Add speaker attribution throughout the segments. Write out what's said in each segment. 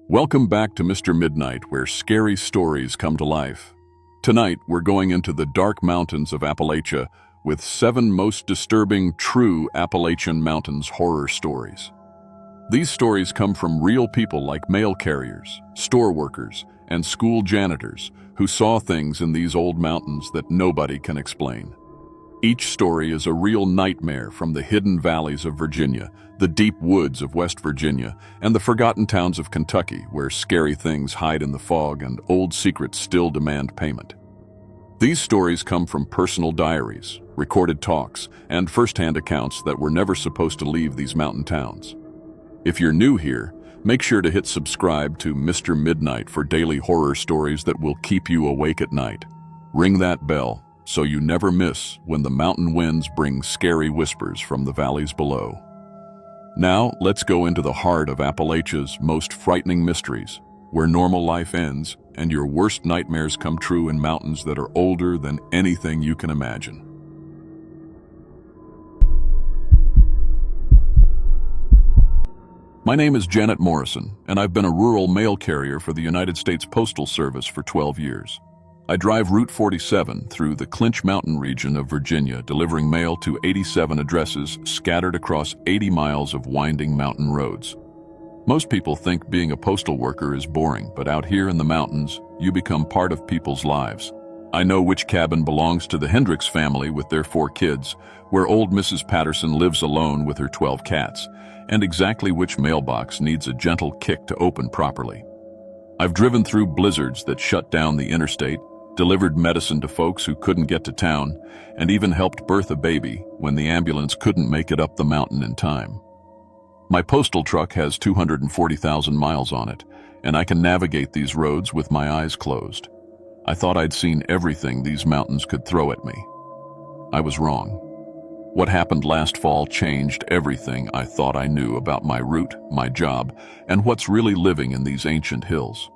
Speaker 1: Welcome back to Mr. Midnight, where scary stories come to life. Tonight, we're going into the dark mountains of Appalachia with 7 most disturbing true Appalachian Mountains horror stories. These stories come from real people like mail carriers, store workers, and school janitors who saw things in these old mountains that nobody can explain. Each story is a real nightmare from the hidden valleys of Virginia, the deep woods of West Virginia, and the forgotten towns of Kentucky, where scary things hide in the fog and old secrets still demand payment. These stories come from personal diaries, recorded talks, and first-hand accounts that were never supposed to leave these mountain towns. If you're new here, make sure to hit subscribe to Mr. Midnight for daily horror stories that will keep you awake at night. Ring that bell so you never miss when the mountain winds bring scary whispers from the valleys below. Now, let's go into the heart of Appalachia's most frightening mysteries, where normal life ends and your worst nightmares come true in mountains that are older than anything you can imagine. My name is Janet Morrison, and I've been a rural mail carrier for the United States Postal Service for 12 years. I drive Route 47 through the Clinch Mountain region of Virginia, delivering mail to 87 addresses scattered across 80 miles of winding mountain roads. Most people think being a postal worker is boring, but out here in the mountains, you become part of people's lives. I know which cabin belongs to the Hendricks family with their 4 kids, where old Mrs. Patterson lives alone with her 12 cats, and exactly which mailbox needs a gentle kick to open properly. I've driven through blizzards that shut down the interstate, delivered medicine to folks who couldn't get to town, and even helped birth a baby when the ambulance couldn't make it up the mountain in time. My postal truck has 240,000 miles on it, and I can navigate these roads with my eyes closed. I thought I'd seen everything these mountains could throw at me. I was wrong. What happened last fall changed everything I thought I knew about my route, my job, and what's really living in these ancient hills.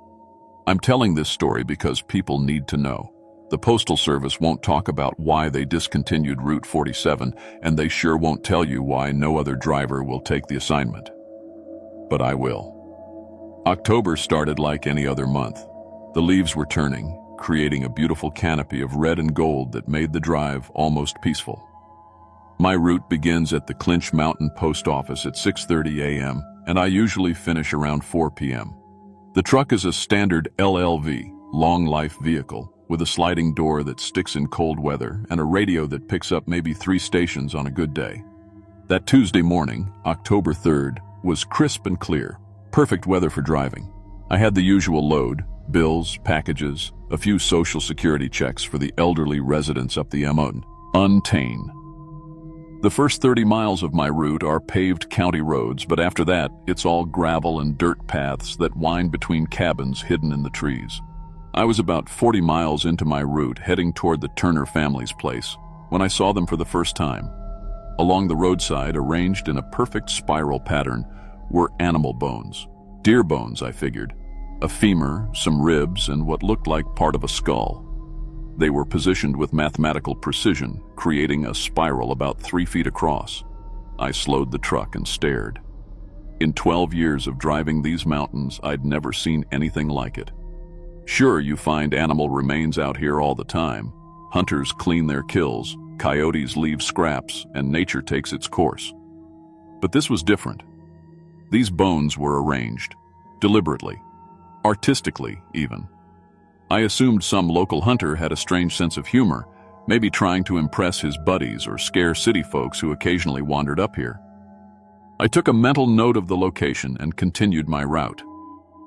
Speaker 1: I'm telling this story because people need to know. The Postal Service won't talk about why they discontinued Route 47, and they sure won't tell you why no other driver will take the assignment. But I will. October started like any other month. The leaves were turning, creating a beautiful canopy of red and gold that made the drive almost peaceful. My route begins at the Clinch Mountain Post Office at 6:30 a.m., and I usually finish around 4 p.m. The truck is a standard LLV, long life vehicle, with a sliding door that sticks in cold weather and a radio that picks up maybe 3 stations on a good day. That Tuesday morning, October 3rd, was crisp and clear, perfect weather for driving. I had the usual load, bills, packages, a few Social Security checks for the elderly residents up the M1, untamed. The first 30 miles of my route are paved county roads, but after that, it's all gravel and dirt paths that wind between cabins hidden in the trees. I was about 40 miles into my route, heading toward the Turner family's place, when I saw them for the first time. Along the roadside, arranged in a perfect spiral pattern, were animal bones. Deer bones, I figured. A femur, some ribs, and what looked like part of a skull. They were positioned with mathematical precision, creating a spiral about 3 feet across. I slowed the truck and stared. In 12 years of driving these mountains, I'd never seen anything like it. Sure, you find animal remains out here all the time. Hunters clean their kills, coyotes leave scraps, and nature takes its course. But this was different. These bones were arranged, deliberately, artistically even. I assumed some local hunter had a strange sense of humor, maybe trying to impress his buddies or scare city folks who occasionally wandered up here. I took a mental note of the location and continued my route.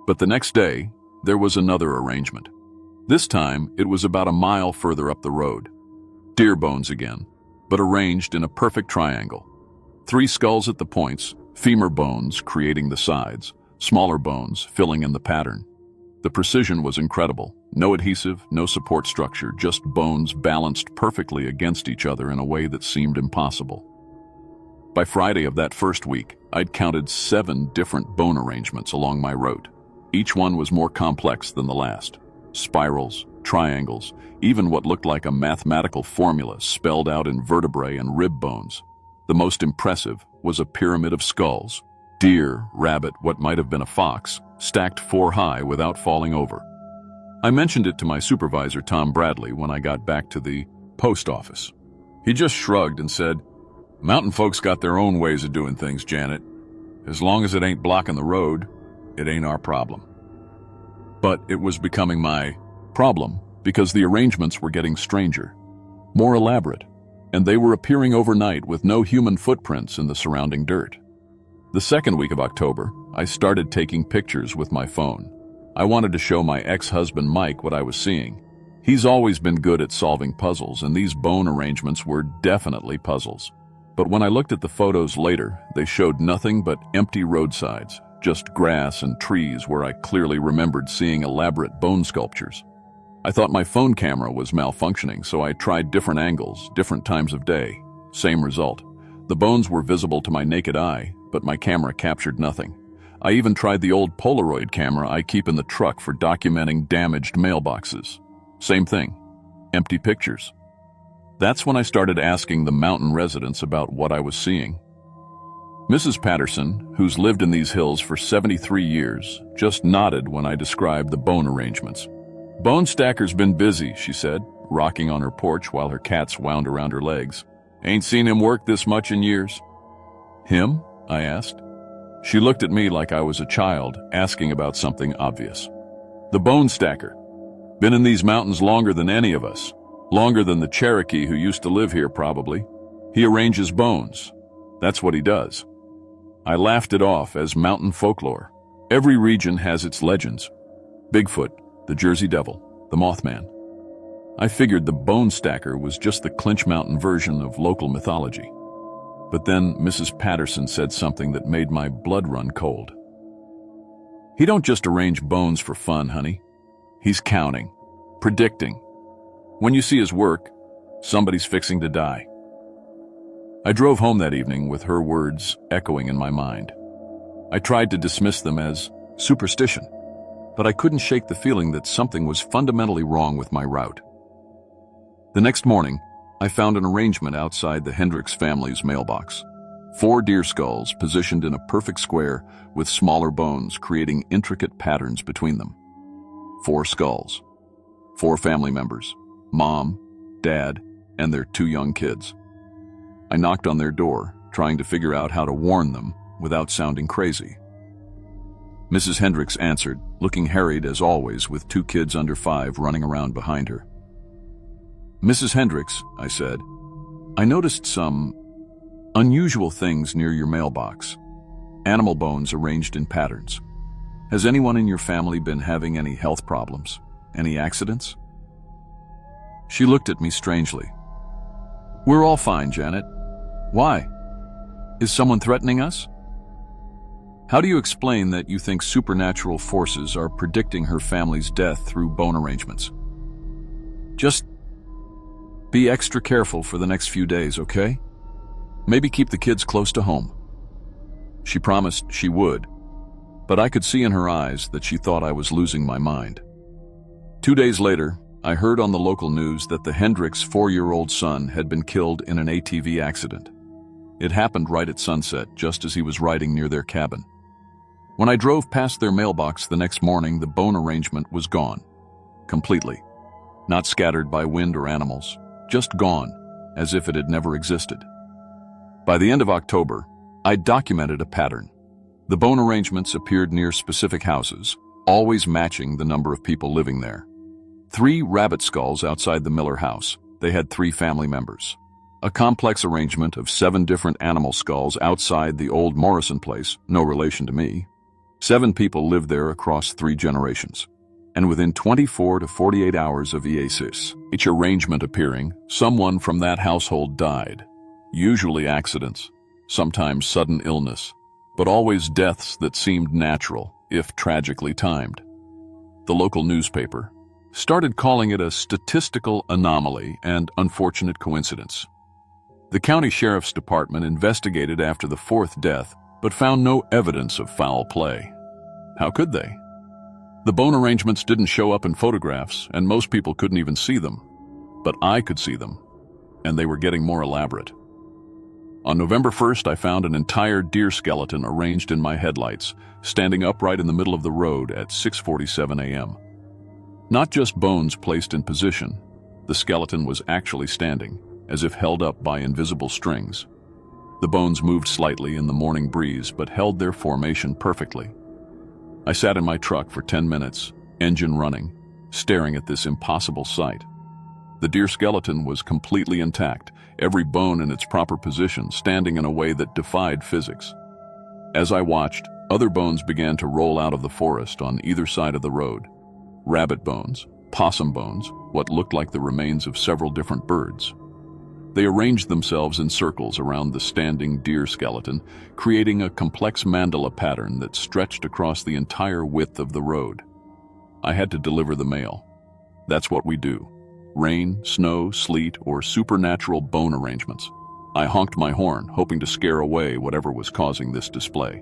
Speaker 1: But the next day, there was another arrangement. This time, it was about a mile further up the road. Deer bones again, but arranged in a perfect triangle. 3 skulls at the points, femur bones creating the sides, smaller bones filling in the pattern. The precision was incredible. No adhesive, no support structure, just bones balanced perfectly against each other in a way that seemed impossible. By Friday of that first week, I'd counted 7 different bone arrangements along my route. Each one was more complex than the last. Spirals, triangles, even what looked like a mathematical formula spelled out in vertebrae and rib bones. The most impressive was a pyramid of skulls. Deer, rabbit, what might have been a fox, stacked 4 high without falling over. I mentioned it to my supervisor, Tom Bradley, when I got back to the post office. He just shrugged and said, "Mountain folks got their own ways of doing things, Janet. As long as it ain't blocking the road, it ain't our problem." But it was becoming my problem because the arrangements were getting stranger, more elaborate, and they were appearing overnight with no human footprints in the surrounding dirt. The second week of October, I started taking pictures with my phone. I wanted to show my ex-husband Mike what I was seeing. He's always been good at solving puzzles, and these bone arrangements were definitely puzzles. But when I looked at the photos later, they showed nothing but empty roadsides, just grass and trees where I clearly remembered seeing elaborate bone sculptures. I thought my phone camera was malfunctioning, so I tried different angles, different times of day. Same result. The bones were visible to my naked eye, but my camera captured nothing. I even tried the old Polaroid camera I keep in the truck for documenting damaged mailboxes. Same thing. Empty pictures. That's when I started asking the mountain residents about what I was seeing. Mrs. Patterson, who's lived in these hills for 73 years, just nodded when I described the bone arrangements. "Bone stacker's been busy," she said, rocking on her porch while her cats wound around her legs. "Ain't seen him work this much in years." "Him?" I asked. She looked at me like I was a child, asking about something obvious. "The bone stacker. Been in these mountains longer than any of us. Longer than the Cherokee who used to live here, probably. He arranges bones. That's what he does." I laughed it off as mountain folklore. Every region has its legends. Bigfoot, the Jersey Devil, the Mothman. I figured the bone stacker was just the Clinch Mountain version of local mythology. But then Mrs. Patterson said something that made my blood run cold. "He don't just arrange bones for fun, honey. He's counting, predicting. When you see his work, somebody's fixing to die." I drove home that evening with her words echoing in my mind. I tried to dismiss them as superstition, but I couldn't shake the feeling that something was fundamentally wrong with my route. The next morning, I found an arrangement outside the Hendricks family's mailbox. 4 deer skulls positioned in a perfect square with smaller bones creating intricate patterns between them. 4 skulls. 4 family members, Mom, Dad, and their 2 young kids. I knocked on their door, trying to figure out how to warn them without sounding crazy. Mrs. Hendricks answered, looking harried as always with 2 kids under 5 running around behind her. "Mrs. Hendricks," I said, "I noticed some unusual things near your mailbox. Animal bones arranged in patterns. Has anyone in your family been having any health problems? Any accidents?" She looked at me strangely. "We're all fine, Janet. Why? Is someone threatening us?" "How do you explain that you think supernatural forces are predicting her family's death through bone arrangements?" "Just be extra careful for the next few days, okay? Maybe keep the kids close to home." She promised she would, but I could see in her eyes that she thought I was losing my mind. 2 days later, I heard on the local news that the Hendricks' 4-year-old son had been killed in an ATV accident. It happened right at sunset, just as he was riding near their cabin. When I drove past their mailbox the next morning, the bone arrangement was gone. Completely. Not scattered by wind or animals. Just gone, as if it had never existed. By the end of October, I documented a pattern. The bone arrangements appeared near specific houses, always matching the number of people living there. 3 rabbit skulls outside the Miller house. They had 3 family members. A complex arrangement of 7 different animal skulls outside the old Morrison place, no relation to me. 7 people lived there across 3 generations. And within 24 to 48 hours of each arrangement appearing, someone from that household died. Usually accidents, sometimes sudden illness, but always deaths that seemed natural, if tragically timed. The local newspaper started calling it a statistical anomaly and unfortunate coincidence. The county sheriff's department investigated after the 4th death, but found no evidence of foul play. How could they? The bone arrangements didn't show up in photographs, and most people couldn't even see them. But I could see them, and they were getting more elaborate. On November 1st, I found an entire deer skeleton arranged in my headlights, standing upright in the middle of the road at 6:47 a.m. Not just bones placed in position, the skeleton was actually standing, as if held up by invisible strings. The bones moved slightly in the morning breeze, but held their formation perfectly. I sat in my truck for 10 minutes, engine running, staring at this impossible sight. The deer skeleton was completely intact, every bone in its proper position, standing in a way that defied physics. As I watched, other bones began to roll out of the forest on either side of the road. Rabbit bones, possum bones, what looked like the remains of several different birds. They arranged themselves in circles around the standing deer skeleton, creating a complex mandala pattern that stretched across the entire width of the road. I had to deliver the mail. That's what we do. Rain, snow, sleet, or supernatural bone arrangements. I honked my horn, hoping to scare away whatever was causing this display.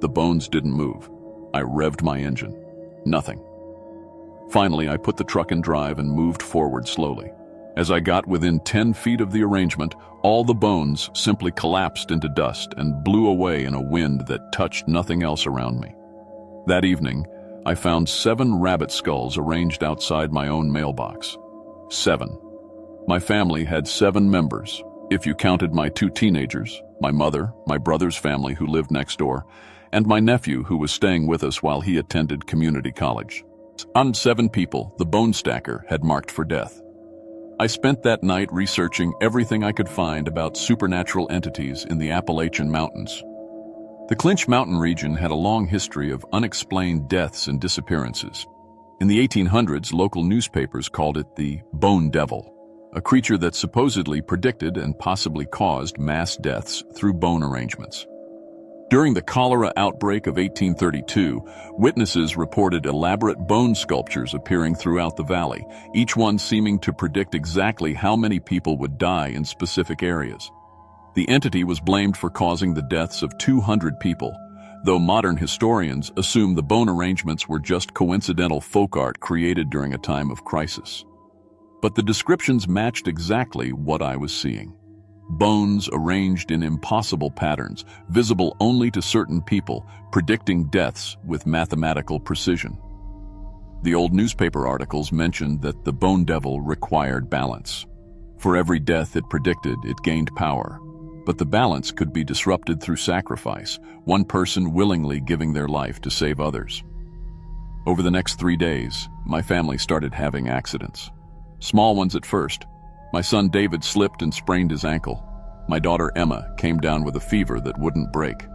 Speaker 1: The bones didn't move. I revved my engine. Nothing. Finally, I put the truck in drive and moved forward slowly. As I got within 10 feet of the arrangement, all the bones simply collapsed into dust and blew away in a wind that touched nothing else around me. That evening, I found 7 rabbit skulls arranged outside my own mailbox. 7. My family had 7 members, if you counted my 2 teenagers, my mother, my brother's family who lived next door, and my nephew who was staying with us while he attended community college. On 7 people, the bone stacker had marked for death. I spent that night researching everything I could find about supernatural entities in the Appalachian Mountains. The Clinch Mountain region had a long history of unexplained deaths and disappearances. In the 1800s, local newspapers called it the Bone Devil, a creature that supposedly predicted and possibly caused mass deaths through bone arrangements. During the cholera outbreak of 1832, witnesses reported elaborate bone sculptures appearing throughout the valley, each one seeming to predict exactly how many people would die in specific areas. The entity was blamed for causing the deaths of 200 people, though modern historians assume the bone arrangements were just coincidental folk art created during a time of crisis. But the descriptions matched exactly what I was seeing. Bones arranged in impossible patterns, visible only to certain people, predicting deaths with mathematical precision. The old newspaper articles mentioned that the Bone Devil required balance. For every death it predicted, it gained power. But the balance could be disrupted through sacrifice, one person willingly giving their life to save others. Over the next 3 days, my family started having accidents. Small ones at first. My son David slipped and sprained his ankle. My daughter Emma came down with a fever that wouldn't break.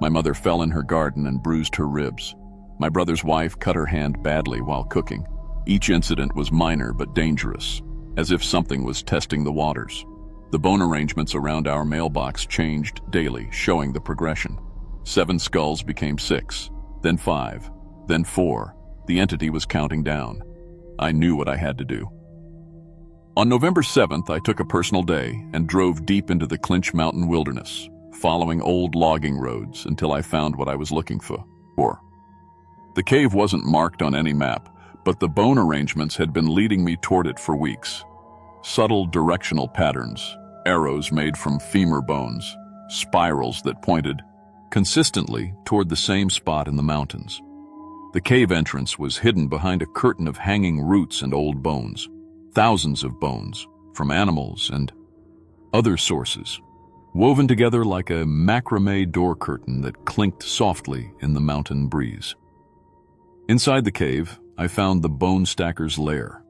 Speaker 1: My mother fell in her garden and bruised her ribs. My brother's wife cut her hand badly while cooking. Each incident was minor but dangerous, as if something was testing the waters. The bone arrangements around our mailbox changed daily, showing the progression. 7 skulls became 6, then 5, then 4. The entity was counting down. I knew what I had to do. On November 7th, I took a personal day and drove deep into the Clinch Mountain wilderness, following old logging roads until I found what I was looking for. The cave wasn't marked on any map, but the bone arrangements had been leading me toward it for weeks. Subtle directional patterns, arrows made from femur bones, spirals that pointed consistently toward the same spot in the mountains. The cave entrance was hidden behind a curtain of hanging roots and old bones. Thousands of bones, from animals and other sources, woven together like a macrame door curtain that clinked softly in the mountain breeze. Inside the cave, I found the bone stacker's lair.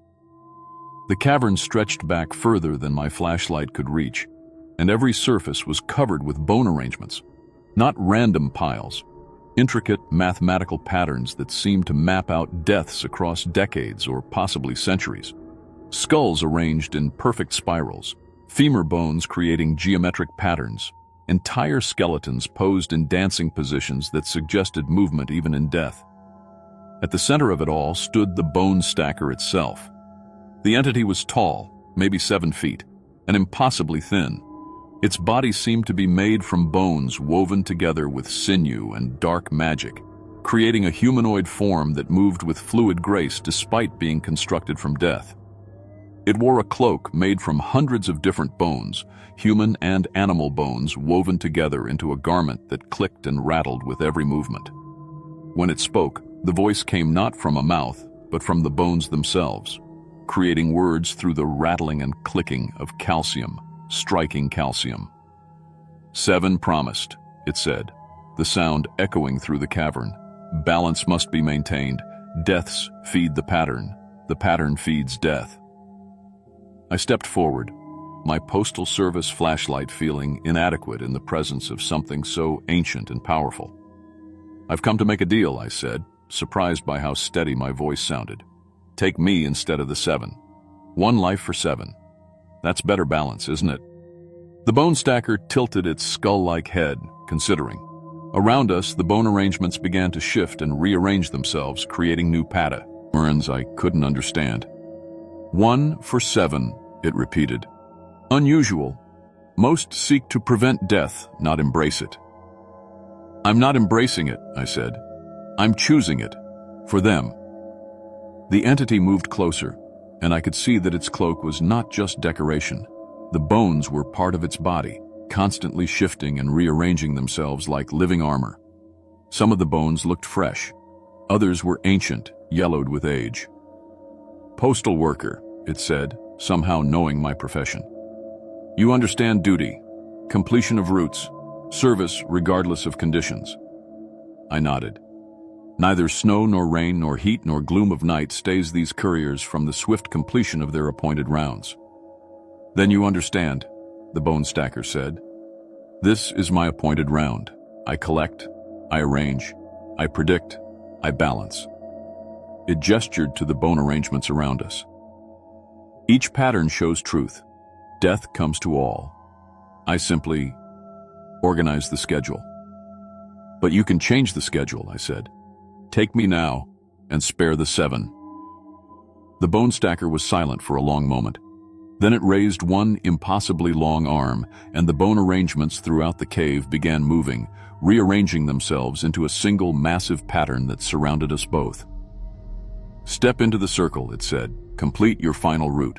Speaker 1: The cavern stretched back further than my flashlight could reach, and every surface was covered with bone arrangements, not random piles, intricate mathematical patterns that seemed to map out deaths across decades or possibly centuries. Skulls arranged in perfect spirals, femur bones creating geometric patterns, entire skeletons posed in dancing positions that suggested movement even in death. At the center of it all stood the bone stacker itself. The entity was tall, maybe 7 feet, and impossibly thin. Its body seemed to be made from bones woven together with sinew and dark magic, creating a humanoid form that moved with fluid grace despite being constructed from death. It wore a cloak made from hundreds of different bones, human and animal bones woven together into a garment that clicked and rattled with every movement. When it spoke, the voice came not from a mouth, but from the bones themselves, creating words through the rattling and clicking of calcium, striking calcium. 7 promised, it said, the sound echoing through the cavern. Balance must be maintained. Deaths feed the pattern feeds death. I stepped forward, my postal service flashlight feeling inadequate in the presence of something so ancient and powerful. "I've come to make a deal," I said, surprised by how steady my voice sounded. "Take me instead of the 7. 1 life for 7. That's better balance, isn't it?" The bone stacker tilted its skull-like head, considering. Around us, the bone arrangements began to shift and rearrange themselves, creating new patterns I couldn't understand. 1 for 7, it repeated. Unusual. Most seek to prevent death, not embrace it. "I'm not embracing it," I said. "I'm choosing it. For them." The entity moved closer, and I could see that its cloak was not just decoration. The bones were part of its body, constantly shifting and rearranging themselves like living armor. Some of the bones looked fresh. Others were ancient, yellowed with age. "Postal worker," it said, somehow knowing my profession. "You understand duty, completion of routes, service regardless of conditions." I nodded. Neither snow nor rain nor heat nor gloom of night stays these couriers from the swift completion of their appointed rounds. "Then you understand," the bone stacker said. "This is my appointed round. I collect, I arrange, I predict, I balance." It gestured to the bone arrangements around us. "Each pattern shows truth. Death comes to all. I simply organize the schedule." "But you can change the schedule," I said. "Take me now and spare the 7. The bone stacker was silent for a long moment. Then it raised one impossibly long arm, and the bone arrangements throughout the cave began moving, rearranging themselves into a single massive pattern that surrounded us both. "Step into the circle," it said. "Complete your final route."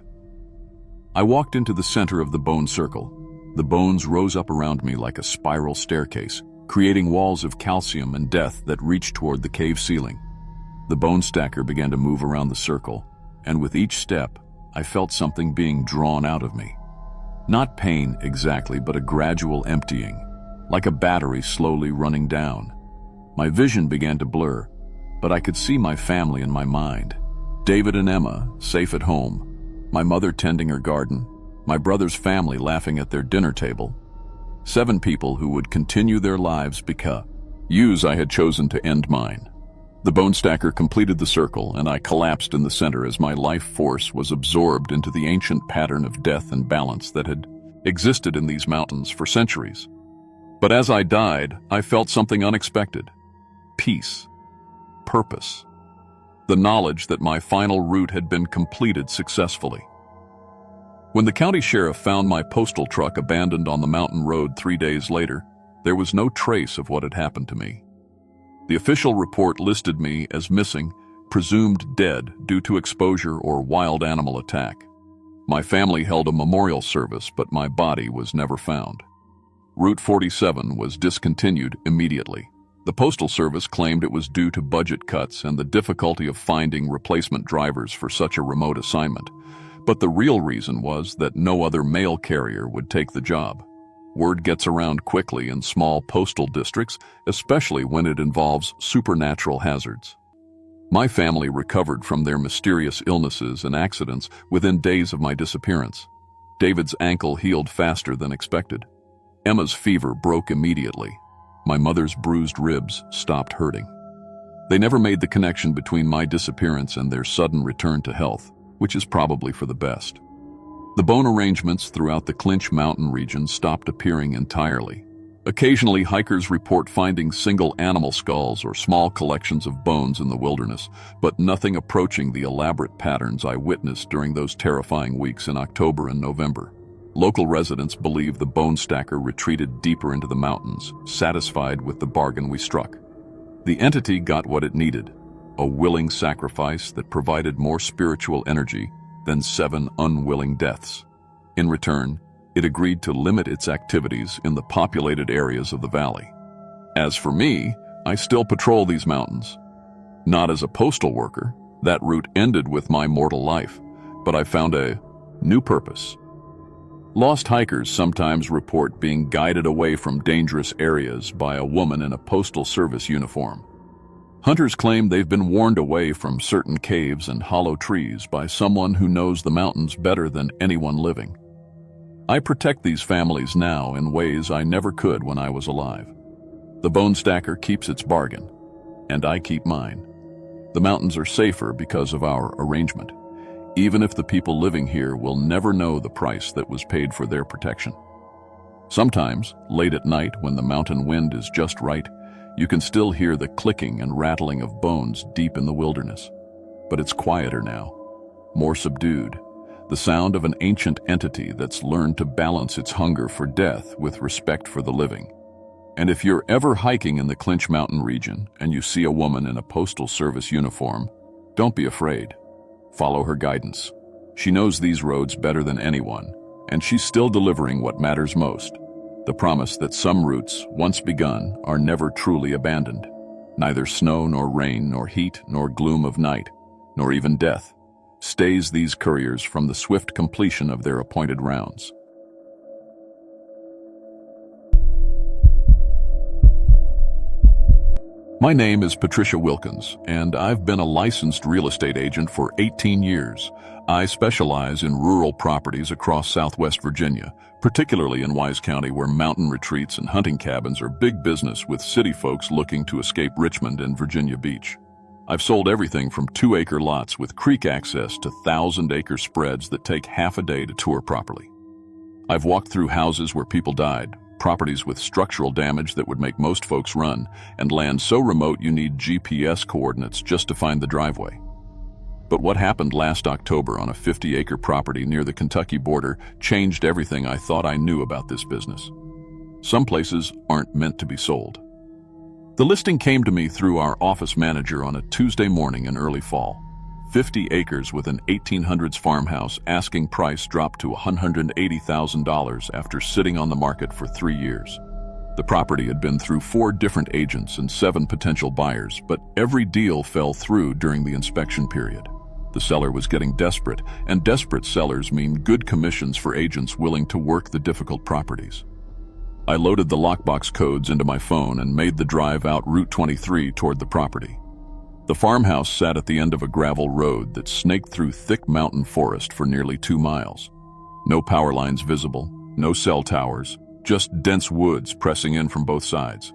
Speaker 1: I walked into the center of the bone circle. The bones rose up around me like a spiral staircase, creating walls of calcium and death that reached toward the cave ceiling. The bone stacker began to move around the circle, and with each step, I felt something being drawn out of me. Not pain exactly, but a gradual emptying, like a battery slowly running down. My vision began to blur, but I could see my family in my mind. David and Emma, safe at home, my mother tending her garden, my brother's family laughing at their dinner table. 7 people who would continue their lives because I had chosen to end mine. The bone stacker completed the circle, and I collapsed in the center as my life force was absorbed into the ancient pattern of death and balance that had existed in these mountains for centuries. But as I died, I felt something unexpected. Peace. Purpose. The knowledge that my final route had been completed successfully. When the county sheriff found my postal truck abandoned on the mountain road 3 days later, there was no trace of what had happened to me. The official report listed me as missing, presumed dead due to exposure or wild animal attack. My family held a memorial service, but my body was never found. Route 47 was discontinued immediately. The Postal Service claimed it was due to budget cuts and the difficulty of finding replacement drivers for such a remote assignment. But the real reason was that no other mail carrier would take the job. Word gets around quickly in small postal districts, especially when it involves supernatural hazards. My family recovered from their mysterious illnesses and accidents within days of my disappearance. David's ankle healed faster than expected. Emma's fever broke immediately. My mother's bruised ribs stopped hurting. They never made the connection between my disappearance and their sudden return to health, which is probably for the best. The bone arrangements throughout the Clinch Mountain region stopped appearing entirely. Occasionally, hikers report finding single animal skulls or small collections of bones in the wilderness, but nothing approaching the elaborate patterns I witnessed during those terrifying weeks in October and November. Local residents believe the bone stacker retreated deeper into the mountains, satisfied with the bargain we struck. The entity got what it needed, a willing sacrifice that provided more spiritual energy than 7 unwilling deaths. In return, it agreed to limit its activities in the populated areas of the valley. As for me, I still patrol these mountains. Not as a postal worker, that route ended with my mortal life, but I found a new purpose. Lost hikers sometimes report being guided away from dangerous areas by a woman in a postal service uniform. Hunters claim they've been warned away from certain caves and hollow trees by someone who knows the mountains better than anyone living. I protect these families now in ways I never could when I was alive. The bone stacker keeps its bargain, and I keep mine. The mountains are safer because of our arrangement, even if the people living here will never know the price that was paid for their protection. Sometimes, late at night when the mountain wind is just right, you can still hear the clicking and rattling of bones deep in the wilderness. But it's quieter now, more subdued, the sound of an ancient entity that's learned to balance its hunger for death with respect for the living. And if you're ever hiking in the Clinch Mountain region and you see a woman in a postal service uniform, don't be afraid. Follow her guidance. She knows these roads better than anyone, and she's still delivering what matters most. The promise that some routes, once begun, are never truly abandoned. Neither snow nor rain nor heat nor gloom of night, nor even death, stays these couriers from the swift completion of their appointed rounds. My name is Patricia Wilkins, and I've been a licensed real estate agent for 18 years. I specialize in rural properties across Southwest Virginia, particularly in Wise County, where mountain retreats and hunting cabins are big business with city folks looking to escape Richmond and Virginia Beach. I've sold everything from 2-acre lots with creek access to 1,000-acre spreads that take half a day to tour properly. I've walked through houses where people died, properties with structural damage that would make most folks run, and land so remote you need GPS coordinates just to find the driveway. But what happened last October on a 50-acre property near the Kentucky border changed everything I thought I knew about this business. Some places aren't meant to be sold. The listing came to me through our office manager on a Tuesday morning in early fall. 50 acres with an 1800s farmhouse, asking price dropped to $180,000 after sitting on the market for 3 years. The property had been through 4 different agents and 7 potential buyers, but every deal fell through during the inspection period. The seller was getting desperate, and desperate sellers mean good commissions for agents willing to work the difficult properties. I loaded the lockbox codes into my phone and made the drive out Route 23 toward the property. The farmhouse sat at the end of a gravel road that snaked through thick mountain forest for nearly 2 miles. No power lines visible, no cell towers, just dense woods pressing in from both sides.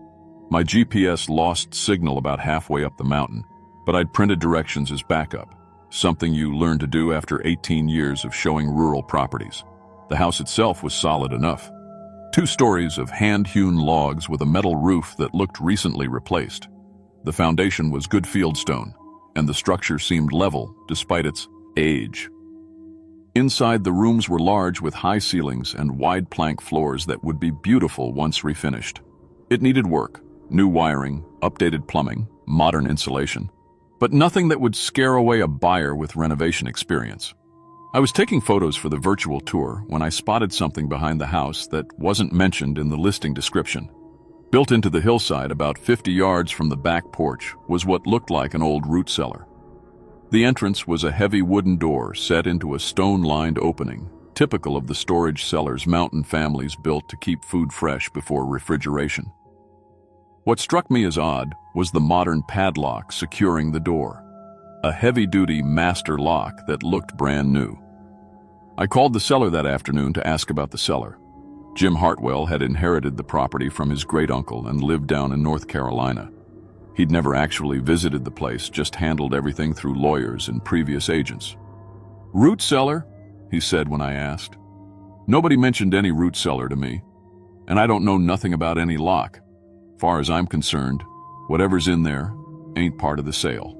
Speaker 1: My GPS lost signal about halfway up the mountain, but I'd printed directions as backup, something you learn to do after 18 years of showing rural properties. The house itself was solid enough. 2 stories of hand-hewn logs with a metal roof that looked recently replaced. The foundation was good fieldstone, and the structure seemed level despite its age. Inside, the rooms were large with high ceilings and wide plank floors that would be beautiful once refinished. It needed work, new wiring, updated plumbing, modern insulation, but nothing that would scare away a buyer with renovation experience. I was taking photos for the virtual tour when I spotted something behind the house that wasn't mentioned in the listing description. Built into the hillside about 50 yards from the back porch was what looked like an old root cellar. The entrance was a heavy wooden door set into a stone-lined opening, typical of the storage cellars mountain families built to keep food fresh before refrigeration. What struck me as odd was the modern padlock securing the door, a heavy-duty master lock that looked brand new. I called the seller that afternoon to ask about the cellar. Jim Hartwell had inherited the property from his great-uncle and lived down in North Carolina. He'd never actually visited the place, just handled everything through lawyers and previous agents. "Root cellar?" he said when I asked. "Nobody mentioned any root cellar to me, and I don't know nothing about any lock. Far as I'm concerned, whatever's in there ain't part of the sale."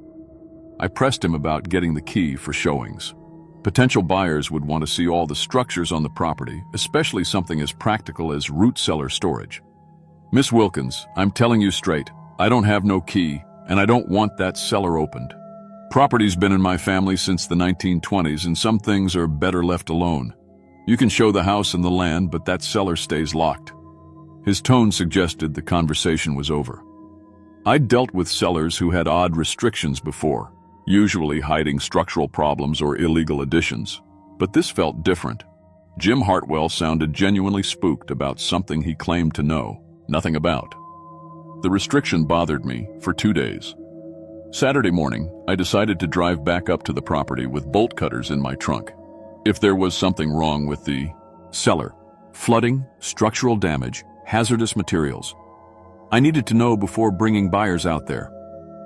Speaker 1: I pressed him about getting the key for showings. Potential buyers would want to see all the structures on the property, especially something as practical as root cellar storage. "Miss Wilkins, I'm telling you straight, I don't have no key, and I don't want that cellar opened. Property's been in my family since the 1920s, and some things are better left alone. You can show the house and the land, but that cellar stays locked." His tone suggested the conversation was over. I'd dealt with sellers who had odd restrictions before, usually hiding structural problems or illegal additions. But this felt different. Jim Hartwell sounded genuinely spooked about something he claimed to know nothing about. The restriction bothered me for 2 days. Saturday morning, I decided to drive back up to the property with bolt cutters in my trunk. If there was something wrong with the cellar, flooding, structural damage, hazardous materials, I needed to know before bringing buyers out there.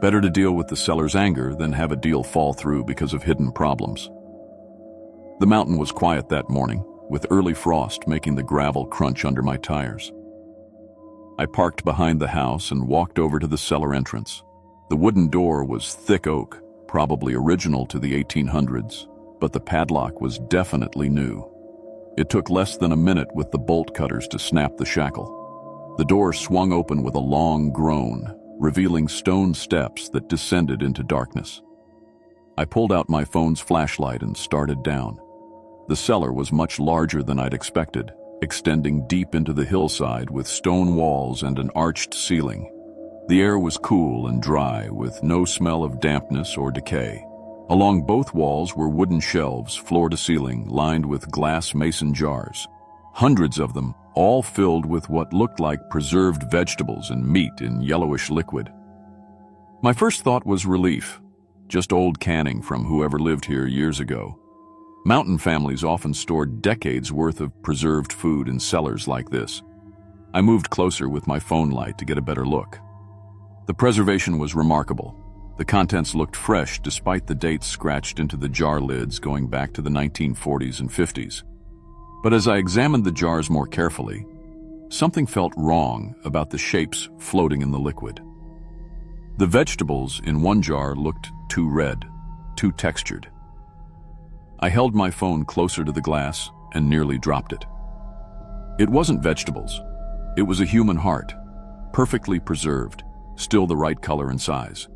Speaker 1: Better to deal with the seller's anger than have a deal fall through because of hidden problems. The mountain was quiet that morning, with early frost making the gravel crunch under my tires. I parked behind the house and walked over to the cellar entrance. The wooden door was thick oak, probably original to the 1800s, but the padlock was definitely new. It took less than a minute with the bolt cutters to snap the shackle. The door swung open with a long groan, revealing stone steps that descended into darkness. I pulled out my phone's flashlight and started down. The cellar was much larger than I'd expected, extending deep into the hillside with stone walls and an arched ceiling. The air was cool and dry, with no smell of dampness or decay. Along both walls were wooden shelves, floor to ceiling, lined with glass mason jars. Hundreds of them, all filled with what looked like preserved vegetables and meat in yellowish liquid. My first thought was relief, just old canning from whoever lived here years ago. Mountain families often stored decades' worth of preserved food in cellars like this. I moved closer with my phone light to get a better look. The preservation was remarkable. The contents looked fresh despite the dates scratched into the jar lids going back to the 1940s and 50s. But as I examined the jars more carefully, something felt wrong about the shapes floating in the liquid. The vegetables in one jar looked too red, too textured. I held my phone closer to the glass and nearly dropped it. It wasn't vegetables. It was a human heart, perfectly preserved, still the right color and size.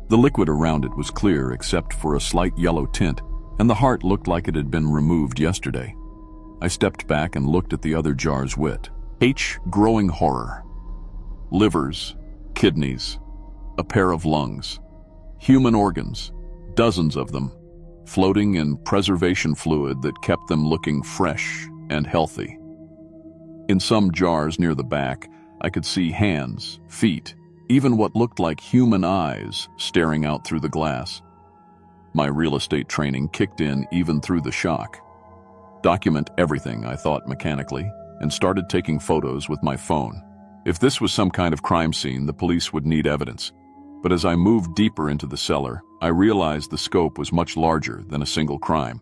Speaker 1: The liquid around it was clear except for a slight yellow tint, and the heart looked like it had been removed yesterday. I stepped back and looked at the other jars with growing horror. Livers, kidneys, a pair of lungs, human organs, dozens of them, floating in preservation fluid that kept them looking fresh and healthy. In some jars near the back, I could see hands, feet, even what looked like human eyes staring out through the glass. My real estate training kicked in even through the shock. Document everything, I thought mechanically, and started taking photos with my phone. If this was some kind of crime scene, the police would need evidence. But as I moved deeper into the cellar, I realized the scope was much larger than a single crime.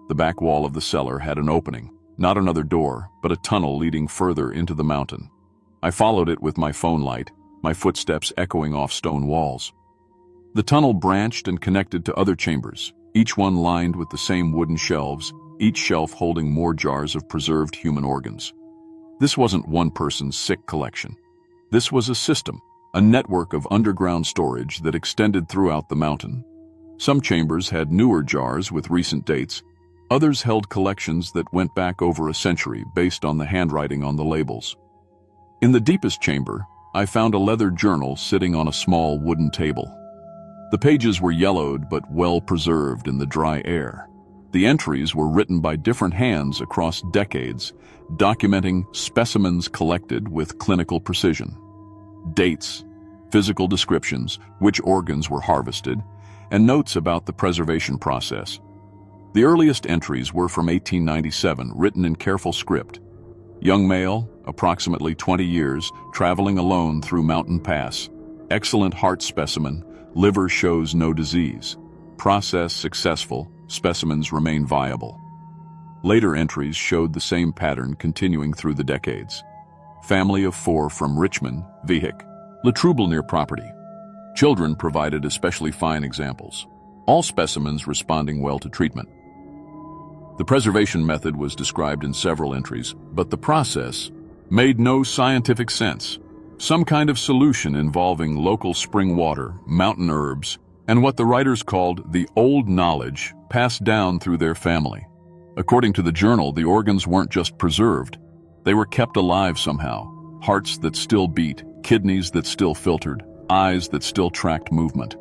Speaker 1: The back wall of the cellar had an opening, not another door, but a tunnel leading further into the mountain. I followed it with my phone light, my footsteps echoing off stone walls. The tunnel branched and connected to other chambers, each one lined with the same wooden shelves, each shelf holding more jars of preserved human organs. This wasn't one person's sick collection. This was a system, a network of underground storage that extended throughout the mountain. Some chambers had newer jars with recent dates. Others held collections that went back over a century based on the handwriting on the labels. In the deepest chamber, I found a leather journal sitting on a small wooden table. The pages were yellowed but well preserved in the dry air. The entries were written by different hands across decades, documenting specimens collected with clinical precision. Dates, physical descriptions, which organs were harvested, and notes about the preservation process. The earliest entries were from 1897, written in careful script. Young male, approximately 20 years, traveling alone through Mountain Pass. Excellent heart specimen, liver shows no disease. Process successful, specimens remain viable. Later entries showed the same pattern continuing through the decades. Family of 4 from Richmond, Vihik. Latrouble near property. Children provided especially fine examples. All specimens responding well to treatment. The preservation method was described in several entries, but the process made no scientific sense. Some kind of solution involving local spring water, mountain herbs, and what the writers called the old knowledge passed down through their family. According to the journal, the organs weren't just preserved, they were kept alive somehow. Hearts that still beat, kidneys that still filtered, eyes that still tracked movement.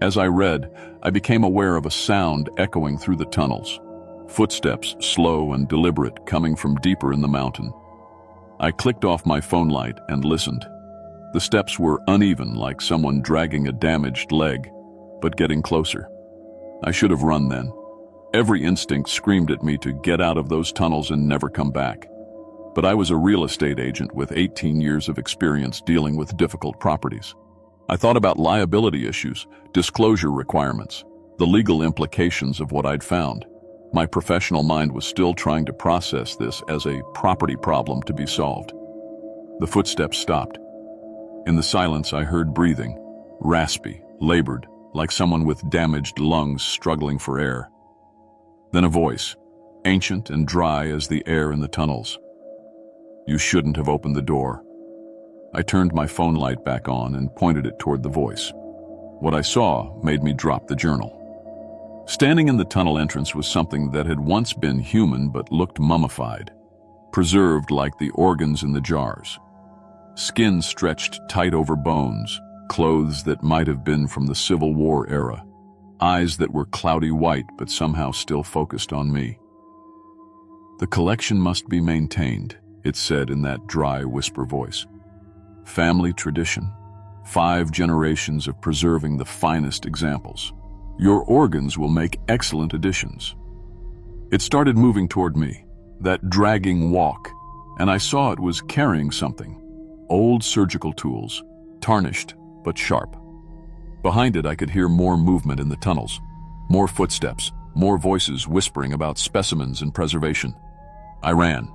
Speaker 1: As I read, I became aware of a sound echoing through the tunnels. Footsteps, slow and deliberate, coming from deeper in the mountain. I clicked off my phone light and listened. The steps were uneven, like someone dragging a damaged leg, but getting closer. I should have run then. Every instinct screamed at me to get out of those tunnels and never come back. But I was a real estate agent with 18 years of experience dealing with difficult properties. I thought about liability issues, disclosure requirements, the legal implications of what I'd found. My professional mind was still trying to process this as a property problem to be solved. The footsteps stopped. In the silence, I heard breathing, raspy, labored, like someone with damaged lungs struggling for air. Then a voice, ancient and dry as the air in the tunnels. "You shouldn't have opened the door." I turned my phone light back on and pointed it toward the voice. What I saw made me drop the journal. Standing in the tunnel entrance was something that had once been human but looked mummified, preserved like the organs in the jars. Skin stretched tight over bones, clothes that might have been from the Civil War era, eyes that were cloudy white but somehow still focused on me. "The collection must be maintained," it said in that dry whisper voice. "Family tradition, 5 generations of preserving the finest examples. Your organs will make excellent additions." It started moving toward me, that dragging walk, and I saw it was carrying something. Old surgical tools, tarnished but sharp. Behind it I could hear more movement in the tunnels, more footsteps, more voices whispering about specimens and preservation. I ran.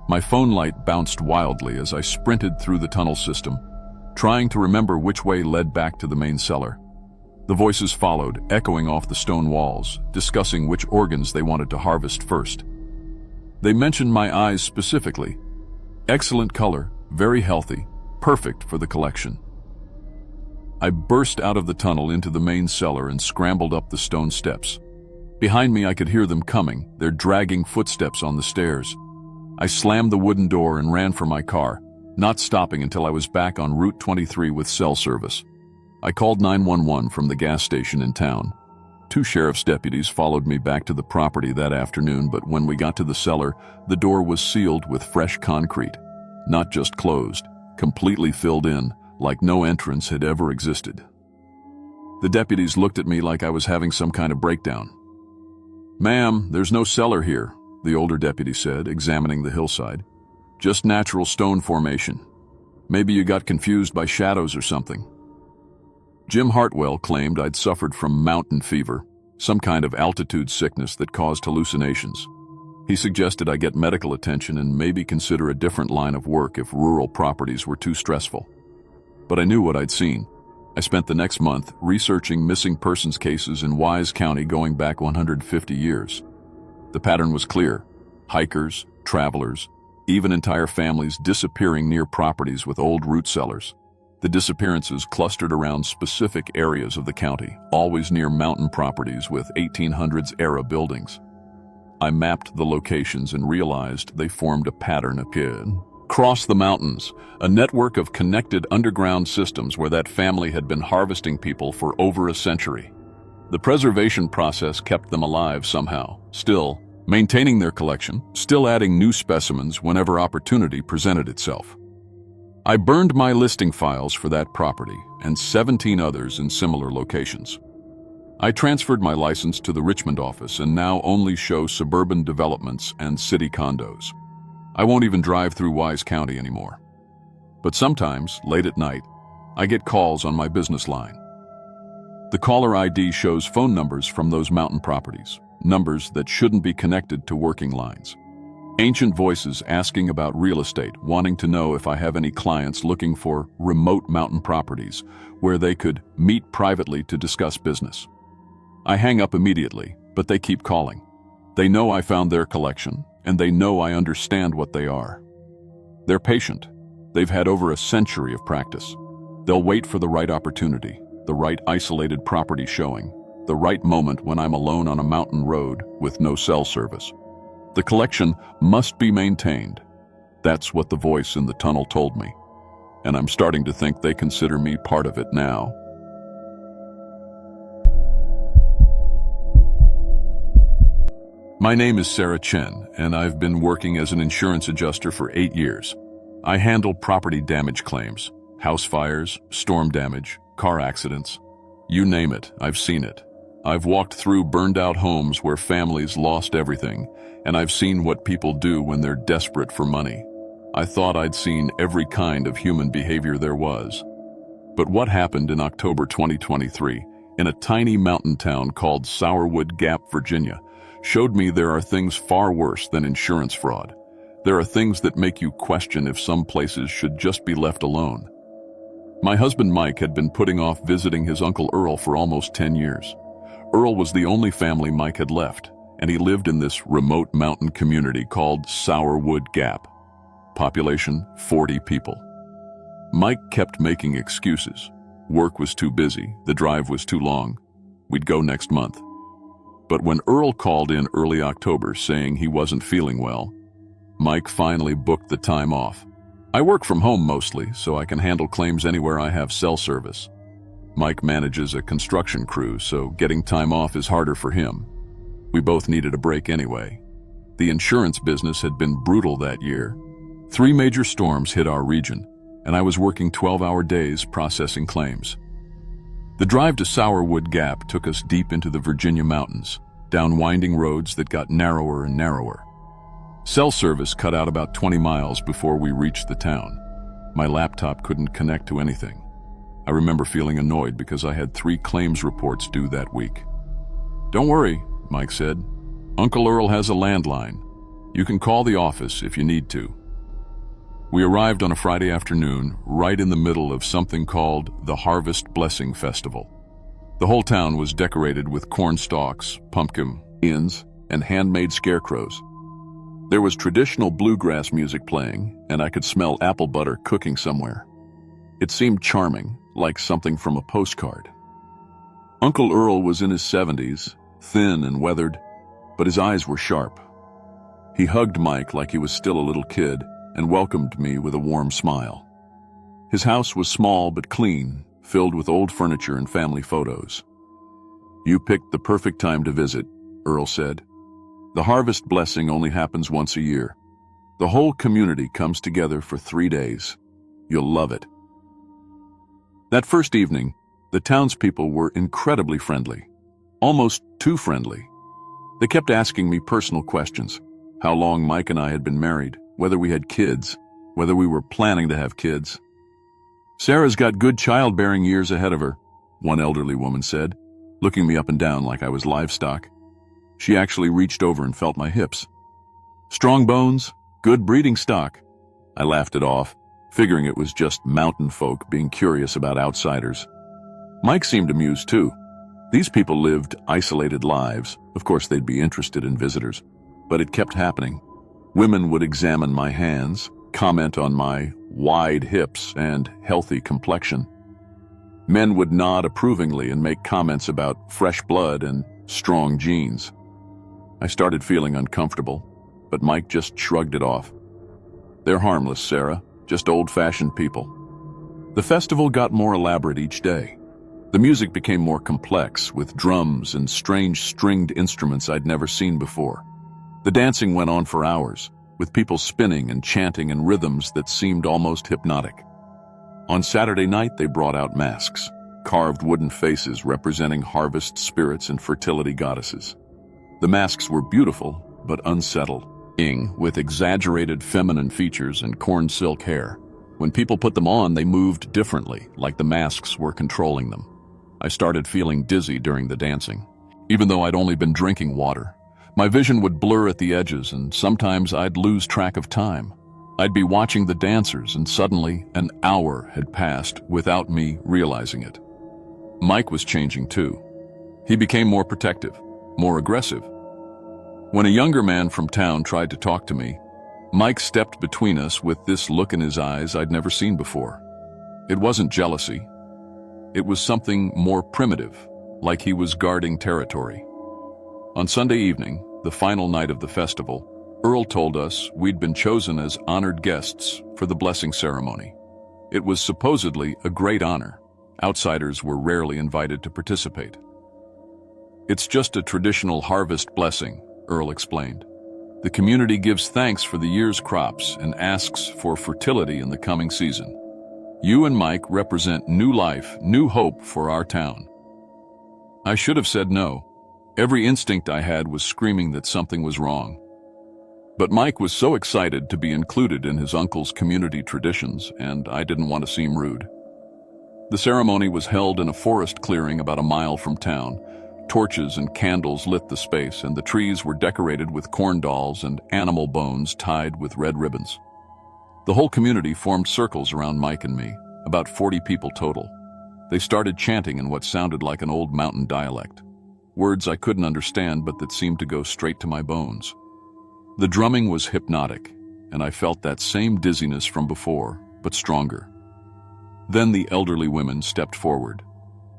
Speaker 1: My phone light bounced wildly as I sprinted through the tunnel system, trying to remember which way led back to the main cellar. The voices followed, echoing off the stone walls, discussing which organs they wanted to harvest first. They mentioned my eyes specifically. Excellent color, very healthy, perfect for the collection. I burst out of the tunnel into the main cellar and scrambled up the stone steps. Behind me I could hear them coming, their dragging footsteps on the stairs. I slammed the wooden door and ran for my car, not stopping until I was back on Route 23 with cell service. I called 911 from the gas station in town. 2 sheriff's deputies followed me back to the property that afternoon, but when we got to the cellar, the door was sealed with fresh concrete. Not just closed, completely filled in, like no entrance had ever existed. The deputies looked at me like I was having some kind of breakdown. "Ma'am, there's no cellar here," the older deputy said, examining the hillside. "Just natural stone formation. Maybe you got confused by shadows or something." Jim Hartwell claimed I'd suffered from mountain fever, some kind of altitude sickness that caused hallucinations. He suggested I get medical attention and maybe consider a different line of work if rural properties were too stressful. But I knew what I'd seen. I spent the next month researching missing persons cases in Wise County going back 150 years. The pattern was clear. Hikers, travelers, even entire families disappearing near properties with old root cellars. The disappearances clustered around specific areas of the county, always near mountain properties with 1800s-era buildings. I mapped the locations and realized they formed a pattern across the mountains, a network of connected underground systems where that family had been harvesting people for over a century. The preservation process kept them alive somehow, still maintaining their collection, still adding new specimens whenever opportunity presented itself. I burned my listing files for that property and 17 others in similar locations. I transferred my license to the Richmond office and now only show suburban developments and city condos. I won't even drive through Wise County anymore. But sometimes, late at night, I get calls on my business line. The caller ID shows phone numbers from those mountain properties, numbers that shouldn't be connected to working lines. Ancient voices asking about real estate, wanting to know if I have any clients looking for remote mountain properties where they could meet privately to discuss business. I hang up immediately, but they keep calling. They know I found their collection, and they know I understand what they are. They're patient. They've had over a century of practice. They'll wait for the right opportunity, the right isolated property showing, the right moment when I'm alone on a mountain road with no cell service. The collection must be maintained. That's what the voice in the tunnel told me, and I'm starting to think they consider me part of it now. My name is Sarah Chen, and I've been working as an insurance adjuster for 8 years. I handle property damage claims, house fires, storm damage, car accidents. You name it, I've seen it. I've walked through burned-out homes where families lost everything, and I've seen what people do when they're desperate for money. I thought I'd seen every kind of human behavior there was. But what happened in October 2023, in a tiny mountain town called Sourwood Gap, Virginia, showed me there are things far worse than insurance fraud. There are things that make you question if some places should just be left alone. My husband Mike had been putting off visiting his Uncle Earl for almost 10 years. Earl was the only family Mike had left, and he lived in this remote mountain community called Sourwood Gap. Population 40 people. Mike kept making excuses. Work was too busy, the drive was too long. We'd go next month. But when Earl called in early October saying he wasn't feeling well, Mike finally booked the time off. I work from home mostly, so I can handle claims anywhere I have cell service. Mike manages a construction crew, so getting time off is harder for him. We both needed a break anyway. The insurance business had been brutal that year. 3 major storms hit our region, and I was working 12-hour days processing claims. The drive to Sourwood Gap took us deep into the Virginia mountains, down winding roads that got narrower and narrower. Cell service cut out about 20 miles before we reached the town. My laptop couldn't connect to anything. I remember feeling annoyed because I had 3 claims reports due that week. "Don't worry," Mike said. "Uncle Earl has a landline. You can call the office if you need to." We arrived on a Friday afternoon, right in the middle of something called the Harvest Blessing Festival. The whole town was decorated with corn stalks, pumpkins, and handmade scarecrows. There was traditional bluegrass music playing, and I could smell apple butter cooking somewhere. It seemed charming, like something from a postcard. Uncle Earl was in his 70s, thin and weathered, but his eyes were sharp. He hugged Mike like he was still a little kid, and welcomed me with a warm smile. His house was small but clean, filled with old furniture and family photos. "You picked the perfect time to visit," Earl said. "The Harvest Blessing only happens once a year. The whole community comes together for 3 days. You'll love it." That first evening, the townspeople were incredibly friendly, almost too friendly. They kept asking me personal questions, how long Mike and I had been married, whether we had kids, whether we were planning to have kids. "Sarah's got good childbearing years ahead of her," one elderly woman said, looking me up and down like I was livestock. She actually reached over and felt my hips. "Strong bones, good breeding stock." I laughed it off, figuring it was just mountain folk being curious about outsiders. Mike seemed amused too. These people lived isolated lives. Of course they'd be interested in visitors, but it kept happening. Women would examine my hands, comment on my wide hips and healthy complexion. Men would nod approvingly and make comments about fresh blood and strong genes. I started feeling uncomfortable, but Mike just shrugged it off. "They're harmless, Sarah, just old-fashioned people." The festival got more elaborate each day. The music became more complex, with drums and strange stringed instruments I'd never seen before. The dancing went on for hours, with people spinning and chanting in rhythms that seemed almost hypnotic. On Saturday night, they brought out masks, carved wooden faces representing harvest spirits and fertility goddesses. The masks were beautiful, but unsettling, with exaggerated feminine features and corn silk hair. When people put them on, they moved differently, like the masks were controlling them. I started feeling dizzy during the dancing, even though I'd only been drinking water. My vision would blur at the edges, and sometimes I'd lose track of time. I'd be watching the dancers, and suddenly an hour had passed without me realizing it. Mike was changing too. He became more protective, more aggressive. When a younger man from town tried to talk to me, Mike stepped between us with this look in his eyes I'd never seen before. It wasn't jealousy. It was something more primitive, like he was guarding territory. On Sunday evening, the final night of the festival, Earl told us we'd been chosen as honored guests for the blessing ceremony. It was supposedly a great honor. Outsiders were rarely invited to participate. It's just a traditional harvest blessing, Earl explained. The community gives thanks for the year's crops and asks for fertility in the coming season. You and Mike represent new life, new hope for our town. I should have said no. Every instinct I had was screaming that something was wrong. But Mike was so excited to be included in his uncle's community traditions, and I didn't want to seem rude. The ceremony was held in a forest clearing about a mile from town. Torches and candles lit the space, and the trees were decorated with corn dolls and animal bones tied with red ribbons. The whole community formed circles around Mike and me, about 40 people total. They started chanting in what sounded like an old mountain dialect, words I couldn't understand but that seemed to go straight to my bones. The drumming was hypnotic, and I felt that same dizziness from before, but stronger. Then the elderly women stepped forward.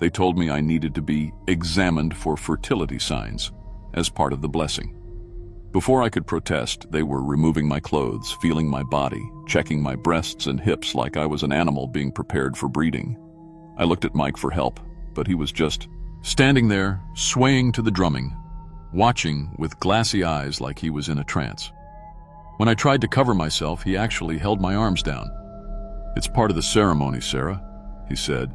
Speaker 1: They told me I needed to be examined for fertility signs as part of the blessing. Before I could protest, they were removing my clothes, feeling my body, checking my breasts and hips like I was an animal being prepared for breeding. I looked at Mike for help, but he was just standing there, swaying to the drumming, watching with glassy eyes like he was in a trance. When I tried to cover myself, he actually held my arms down. "It's part of the ceremony, Sarah," he said,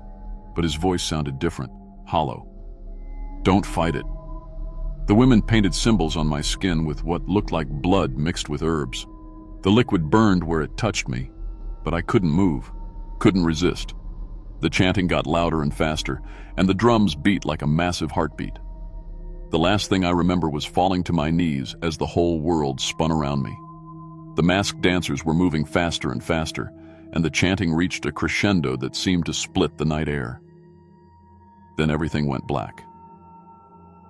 Speaker 1: but his voice sounded different, hollow. "Don't fight it." The women painted symbols on my skin with what looked like blood mixed with herbs. The liquid burned where it touched me, but I couldn't move, couldn't resist. The chanting got louder and faster, and the drums beat like a massive heartbeat. The last thing I remember was falling to my knees as the whole world spun around me. The masked dancers were moving faster and faster, and the chanting reached a crescendo that seemed to split the night air. Then everything went black.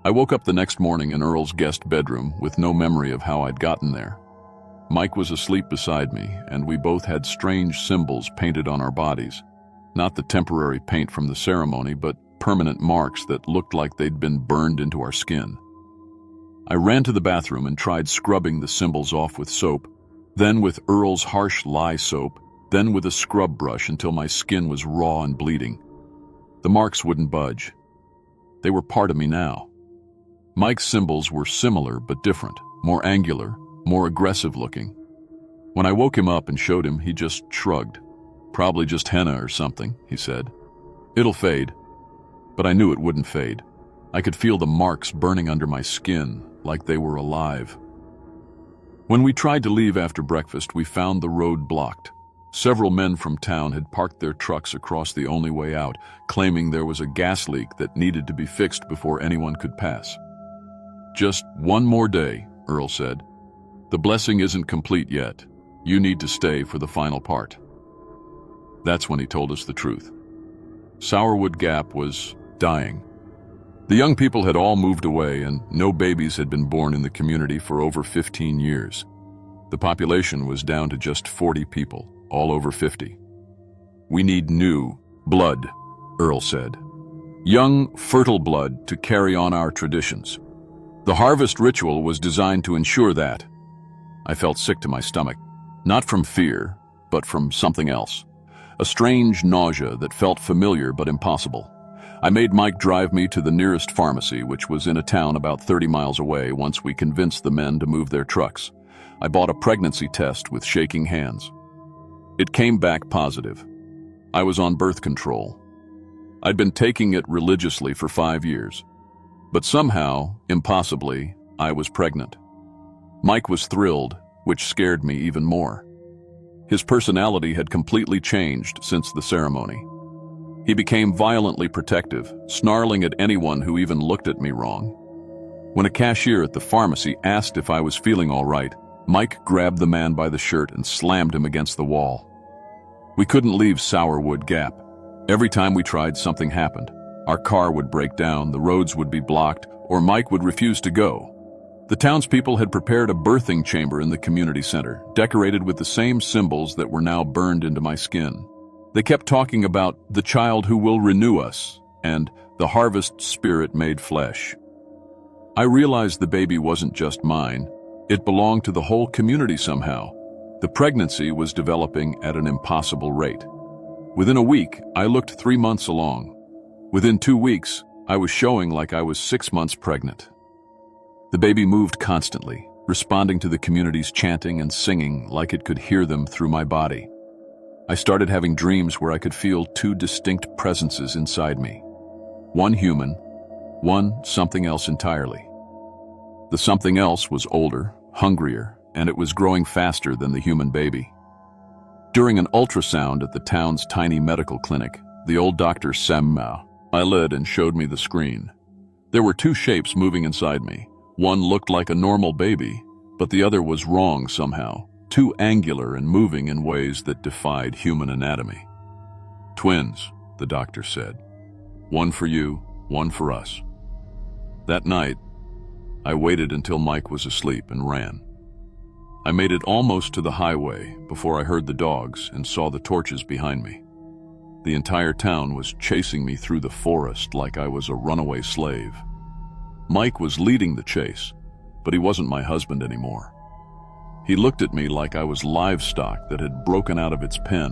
Speaker 1: I woke up the next morning in Earl's guest bedroom with no memory of how I'd gotten there. Mike was asleep beside me, and we both had strange symbols painted on our bodies. Not the temporary paint from the ceremony, but permanent marks that looked like they'd been burned into our skin. I ran to the bathroom and tried scrubbing the symbols off with soap, then with Earl's harsh lye soap, then with a scrub brush until my skin was raw and bleeding. The marks wouldn't budge. They were part of me now. Mike's symbols were similar but different, more angular, more aggressive looking. When I woke him up and showed him, he just shrugged. "Probably just henna or something," he said. "It'll fade." But I knew it wouldn't fade. I could feel the marks burning under my skin, like they were alive. When we tried to leave after breakfast, we found the road blocked. Several men from town had parked their trucks across the only way out, claiming there was a gas leak that needed to be fixed before anyone could pass. "Just one more day," Earl said. "The blessing isn't complete yet. You need to stay for the final part." That's when he told us the truth. Sourwood Gap was dying. The young people had all moved away, and no babies had been born in the community for over 15 years. The population was down to just 40 people, all over 50. "We need new blood," Earl said. "Young, fertile blood to carry on our traditions. The harvest ritual was designed to ensure that." I felt sick to my stomach, not from fear, but from something else. A strange nausea that felt familiar but impossible. I made Mike drive me to the nearest pharmacy, which was in a town about 30 miles away once we convinced the men to move their trucks. I bought a pregnancy test with shaking hands. It came back positive. I was on birth control. I'd been taking it religiously for 5 years. But somehow, impossibly, I was pregnant. Mike was thrilled, which scared me even more. His personality had completely changed since the ceremony. He became violently protective, snarling at anyone who even looked at me wrong. When a cashier at the pharmacy asked if I was feeling all right, Mike grabbed the man by the shirt and slammed him against the wall. We couldn't leave Sourwood Gap. Every time we tried, something happened. Our car would break down, the roads would be blocked, or Mike would refuse to go. The townspeople had prepared a birthing chamber in the community center, decorated with the same symbols that were now burned into my skin. They kept talking about the child who will renew us and the harvest spirit made flesh. I realized the baby wasn't just mine. It belonged to the whole community somehow. The pregnancy was developing at an impossible rate. Within a week, I looked 3 months along. Within 2 weeks, I was showing like I was 6 months pregnant. The baby moved constantly, responding to the community's chanting and singing like it could hear them through my body. I started having dreams where I could feel 2 distinct presences inside me. One human, one something else entirely. The something else was older, hungrier, and it was growing faster than the human baby. During an ultrasound at the town's tiny medical clinic, the old doctor Semmau my lid and showed me the screen. There were 2 shapes moving inside me. One looked like a normal baby, but the other was wrong somehow, too angular and moving in ways that defied human anatomy. Twins, the doctor said. One for you, one for us. That night, I waited until Mike was asleep and ran. I made it almost to the highway before I heard the dogs and saw the torches behind me. The entire town was chasing me through the forest like I was a runaway slave. Mike was leading the chase, but he wasn't my husband anymore. He looked at me like I was livestock that had broken out of its pen.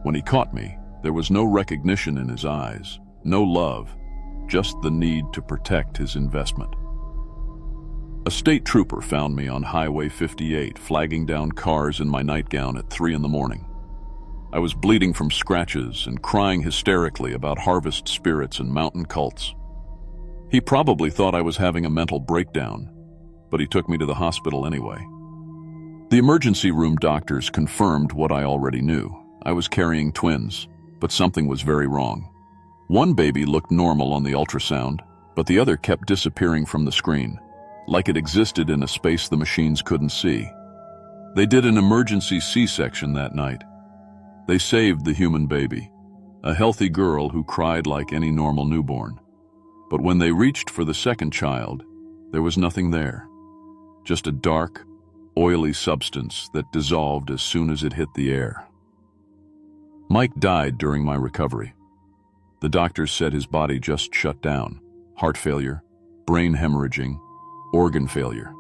Speaker 1: When he caught me, there was no recognition in his eyes, no love, just the need to protect his investment. A state trooper found me on Highway 58, flagging down cars in my nightgown at 3 in the morning. I was bleeding from scratches and crying hysterically about harvest spirits and mountain cults. He probably thought I was having a mental breakdown, but he took me to the hospital anyway. The emergency room doctors confirmed what I already knew. I was carrying twins, but something was very wrong. One baby looked normal on the ultrasound, but the other kept disappearing from the screen, like it existed in a space the machines couldn't see. They did an emergency C-section that night. They saved the human baby, a healthy girl who cried like any normal newborn. But when they reached for the second child, there was nothing there. Just a dark, oily substance that dissolved as soon as it hit the air. Mike died during my recovery. The doctors said his body just shut down. Heart failure, brain hemorrhaging, organ failure.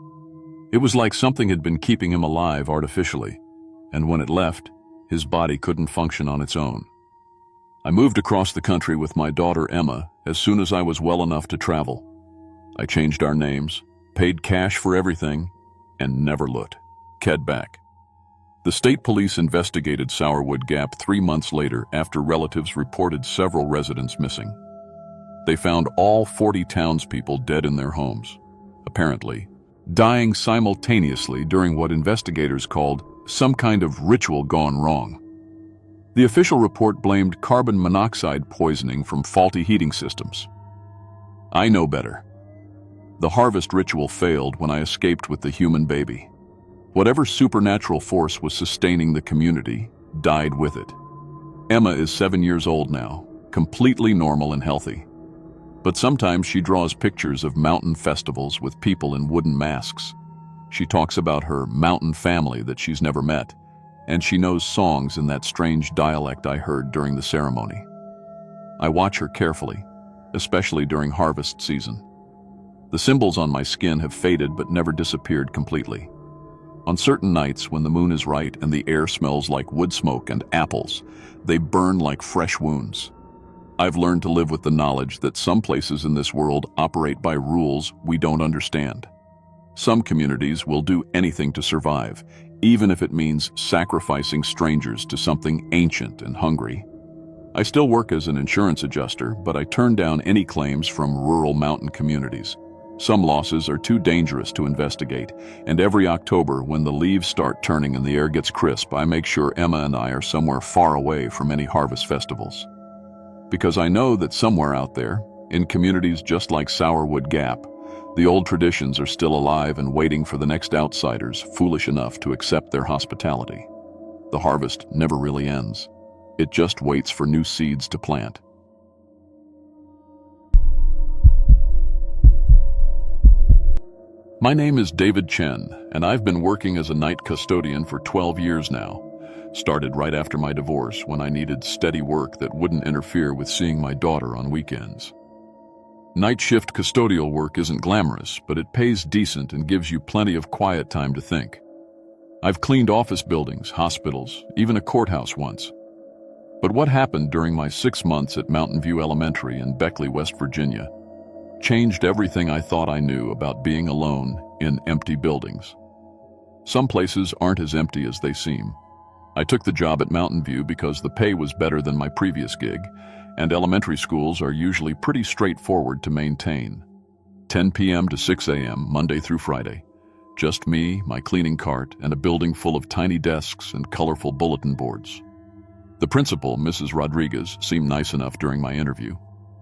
Speaker 1: It was like something had been keeping him alive artificially, and when it left, his body couldn't function on its own. I moved across the country with my daughter Emma as soon as I was well enough to travel. I changed our names, paid cash for everything, and never looked back. The state police investigated Sourwood Gap 3 months later after relatives reported several residents missing. They found all 40 townspeople dead in their homes, apparently dying simultaneously during what investigators called some kind of ritual gone wrong. The official report blamed carbon monoxide poisoning from faulty heating systems. I know better. The harvest ritual failed when I escaped with the human baby. Whatever supernatural force was sustaining the community died with it. Emma is 7 years old now, completely normal and healthy. But sometimes she draws pictures of mountain festivals with people in wooden masks. She talks about her mountain family that she's never met, and she knows songs in that strange dialect I heard during the ceremony. I watch her carefully, especially during harvest season. The symbols on my skin have faded but never disappeared completely. On certain nights when the moon is right and the air smells like wood smoke and apples, they burn like fresh wounds. I've learned to live with the knowledge that some places in this world operate by rules we don't understand. Some communities will do anything to survive, even if it means sacrificing strangers to something ancient and hungry. I still work as an insurance adjuster, but I turn down any claims from rural mountain communities. Some losses are too dangerous to investigate, and every October when the leaves start turning and the air gets crisp, I make sure Emma and I are somewhere far away from any harvest festivals. Because I know that somewhere out there, in communities just like Sourwood Gap, the old traditions are still alive and waiting for the next outsiders foolish enough to accept their hospitality. The harvest never really ends. It just waits for new seeds to plant. My name is David Chen, and I've been working as a night custodian for 12 years now. started right after my divorce when I needed steady work that wouldn't interfere with seeing my daughter on weekends. Night shift custodial work isn't glamorous, but it pays decent and gives you plenty of quiet time to think. I've cleaned office buildings, hospitals, even a courthouse once. But what happened during my 6 months at Mountain View Elementary in Beckley, West Virginia, changed everything I thought I knew about being alone in empty buildings. Some places aren't as empty as they seem. I took the job at Mountain View because the pay was better than my previous gig, and elementary schools are usually pretty straightforward to maintain. 10 p.m. to 6 a.m., Monday through Friday. Just me, my cleaning cart, and a building full of tiny desks and colorful bulletin boards. The principal, Mrs. Rodriguez, seemed nice enough during my interview.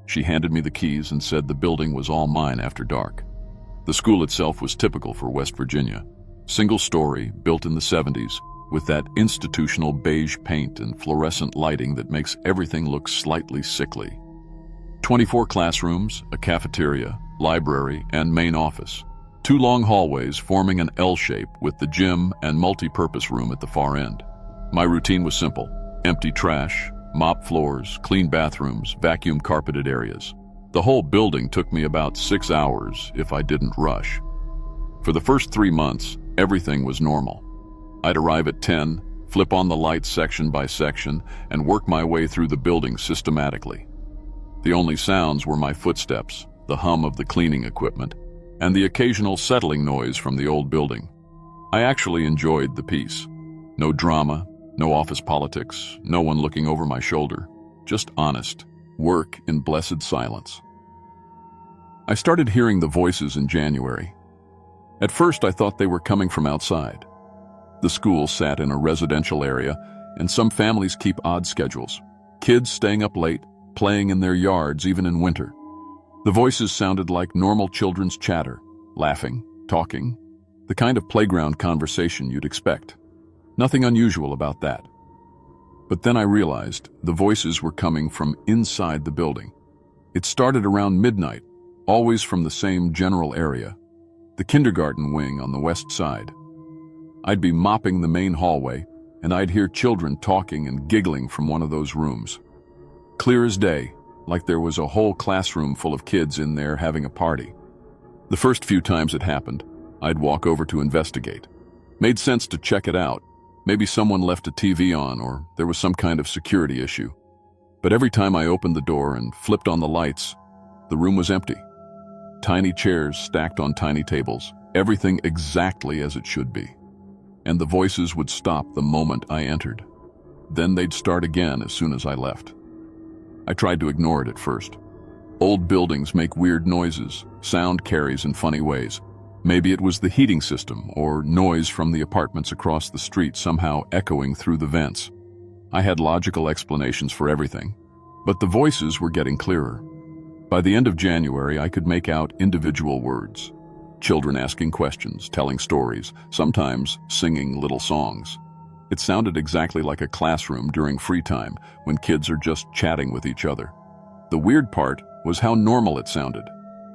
Speaker 1: She handed me the keys and said the building was all mine after dark. The school itself was typical for West Virginia. Single story, built in the 70s, with that institutional beige paint and fluorescent lighting that makes everything look slightly sickly. 24 classrooms, a cafeteria, library, and main office. 2 long hallways forming an L shape with the gym and multi-purpose room at the far end. My routine was simple: empty trash, mop floors, clean bathrooms, vacuum carpeted areas. The whole building took me about 6 hours if I didn't rush. For the first 3 months, everything was normal. I'd arrive at 10, flip on the lights section by section, and work my way through the building systematically. The only sounds were my footsteps, the hum of the cleaning equipment, and the occasional settling noise from the old building. I actually enjoyed the peace. No drama, no office politics, no one looking over my shoulder. Just honest work in blessed silence. I started hearing the voices in January. At first, I thought they were coming from outside. The school sat in a residential area, and some families keep odd schedules. Kids staying up late, playing in their yards even in winter. The voices sounded like normal children's chatter, laughing, talking, the kind of playground conversation you'd expect. Nothing unusual about that. But then I realized the voices were coming from inside the building. It started around midnight, always from the same general area, the kindergarten wing on the west side. I'd be mopping the main hallway, and I'd hear children talking and giggling from one of those rooms. Clear as day, like there was a whole classroom full of kids in there having a party. The first few times it happened, I'd walk over to investigate. Made sense to check it out. Maybe someone left a TV on, or there was some kind of security issue. But every time I opened the door and flipped on the lights, the room was empty. Tiny chairs stacked on tiny tables, everything exactly as it should be. And the voices would stop the moment I entered. Then they'd start again as soon as I left. I tried to ignore it at first. Old buildings make weird noises, sound carries in funny ways. Maybe it was the heating system or noise from the apartments across the street somehow echoing through the vents. I had logical explanations for everything, but the voices were getting clearer. By the end of January, I could make out individual words. Children asking questions, telling stories, sometimes singing little songs. It sounded exactly like a classroom during free time when kids are just chatting with each other. The weird part was how normal it sounded.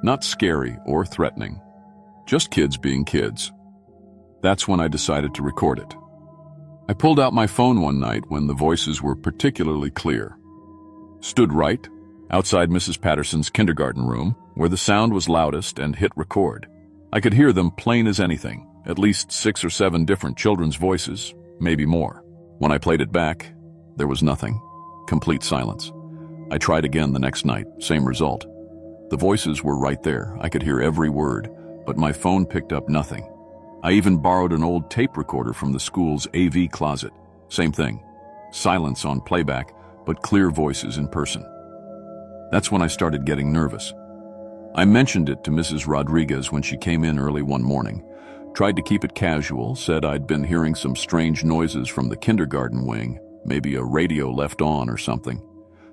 Speaker 1: Not scary or threatening. Just kids being kids. That's when I decided to record it. I pulled out my phone one night when the voices were particularly clear. Stood right outside Mrs. Patterson's kindergarten room, where the sound was loudest, and hit record. I could hear them plain as anything, at least 6 or 7 different children's voices, maybe more. When I played it back, there was nothing. Complete silence. I tried again the next night, same result. The voices were right there. I could hear every word, but my phone picked up nothing. I even borrowed an old tape recorder from the school's AV closet. Same thing. Silence on playback, but clear voices in person. That's when I started getting nervous. I mentioned it to Mrs. Rodriguez when she came in early one morning. Tried to keep it casual, said I'd been hearing some strange noises from the kindergarten wing, maybe a radio left on or something.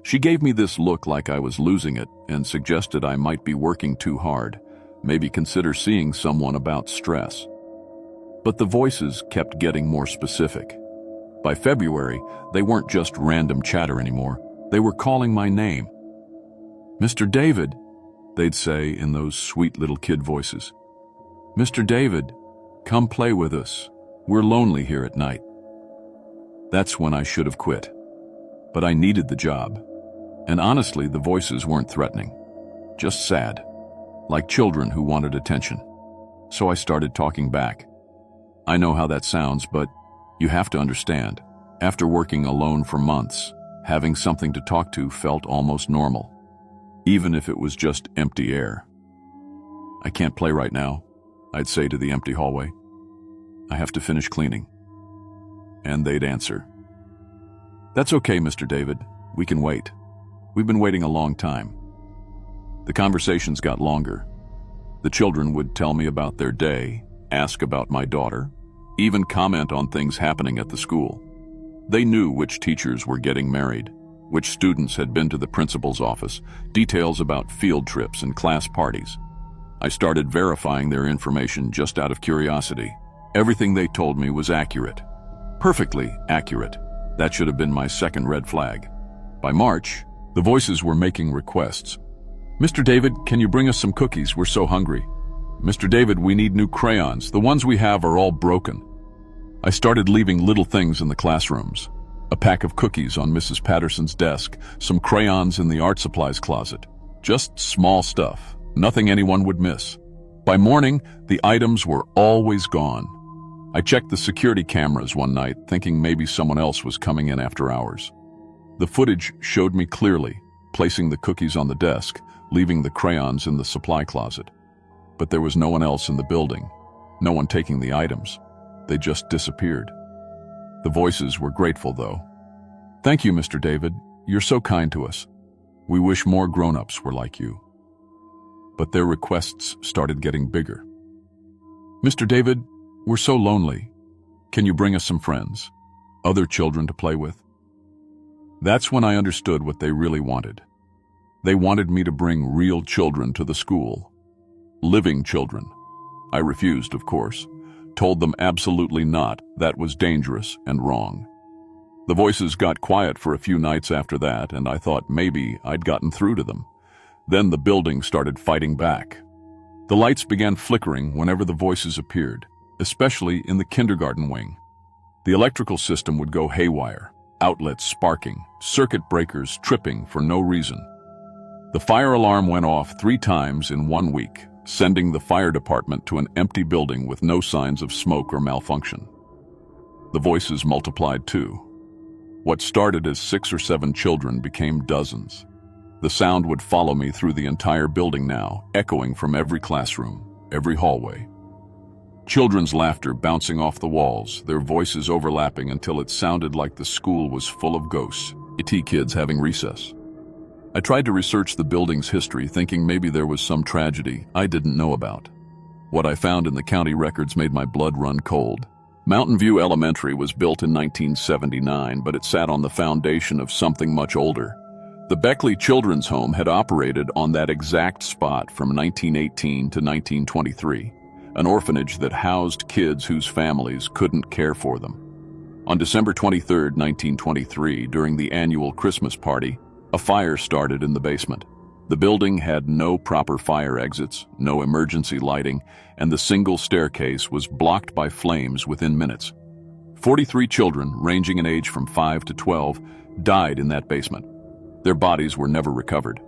Speaker 1: She gave me this look like I was losing it and suggested I might be working too hard, maybe consider seeing someone about stress. But the voices kept getting more specific. By February, they weren't just random chatter anymore. They were calling my name. "Mr. David," they'd say in those sweet little kid voices. "Mr. David, come play with us. We're lonely here at night." That's when I should have quit. But I needed the job. And honestly, the voices weren't threatening. Just sad. Like children who wanted attention. So I started talking back. I know how that sounds, but you have to understand. After working alone for months, having something to talk to felt almost normal. Even if it was just empty air. I can't play right now, I'd say to the empty hallway. I have to finish cleaning. And they'd answer, "That's okay, Mr. David. We can wait. We've been waiting a long time." The conversations got longer. The children would tell me about their day, ask about my daughter, even comment on things happening at the school. They knew which teachers were getting married, which students had been to the principal's office, details about field trips and class parties. I started verifying their information just out of curiosity. Everything they told me was accurate. Perfectly accurate. That should have been my second red flag. By March, the voices were making requests. "Mr. David, can you bring us some cookies? We're so hungry." "Mr. David, we need new crayons. The ones we have are all broken." I started leaving little things in the classrooms. A pack of cookies on Mrs. Patterson's desk, some crayons in the art supplies closet. Just small stuff, nothing anyone would miss. By morning, the items were always gone. I checked the security cameras one night, thinking maybe someone else was coming in after hours. The footage showed me clearly, placing the cookies on the desk, leaving the crayons in the supply closet. But there was no one else in the building, no one taking the items. They just disappeared. The voices were grateful, though. "Thank you, Mr. David. You're so kind to us. We wish more grown-ups were like you." But their requests started getting bigger. "Mr. David, we're so lonely. Can you bring us some friends? Other children to play with?" That's when I understood what they really wanted. They wanted me to bring real children to the school. Living children. I refused, of course. Told them absolutely not. That was dangerous and wrong. The voices got quiet for a few nights after that, and I thought maybe I'd gotten through to them. Then the building started fighting back. The lights began flickering whenever the voices appeared, especially in the kindergarten wing. The electrical system would go haywire, outlets sparking, circuit breakers tripping for no reason. The fire alarm went off 3 times in 1 week, sending the fire department to an empty building with no signs of smoke or malfunction. The voices multiplied too. What started as 6 or 7 children became dozens. The sound would follow me through the entire building now, echoing from every classroom, every hallway. Children's laughter bouncing off the walls, their voices overlapping until it sounded like the school was full of ghosts, IT kids having recess. I tried to research the building's history, thinking maybe there was some tragedy I didn't know about. What I found in the county records made my blood run cold. Mountain View Elementary was built in 1979, but it sat on the foundation of something much older. The Beckley Children's Home had operated on that exact spot from 1918 to 1923, an orphanage that housed kids whose families couldn't care for them. On December 23, 1923, during the annual Christmas party, a fire started in the basement. The building had no proper fire exits, no emergency lighting, and the single staircase was blocked by flames within minutes. 43 children, ranging in age from 5 to 12, died in that basement. Their bodies were never recovered.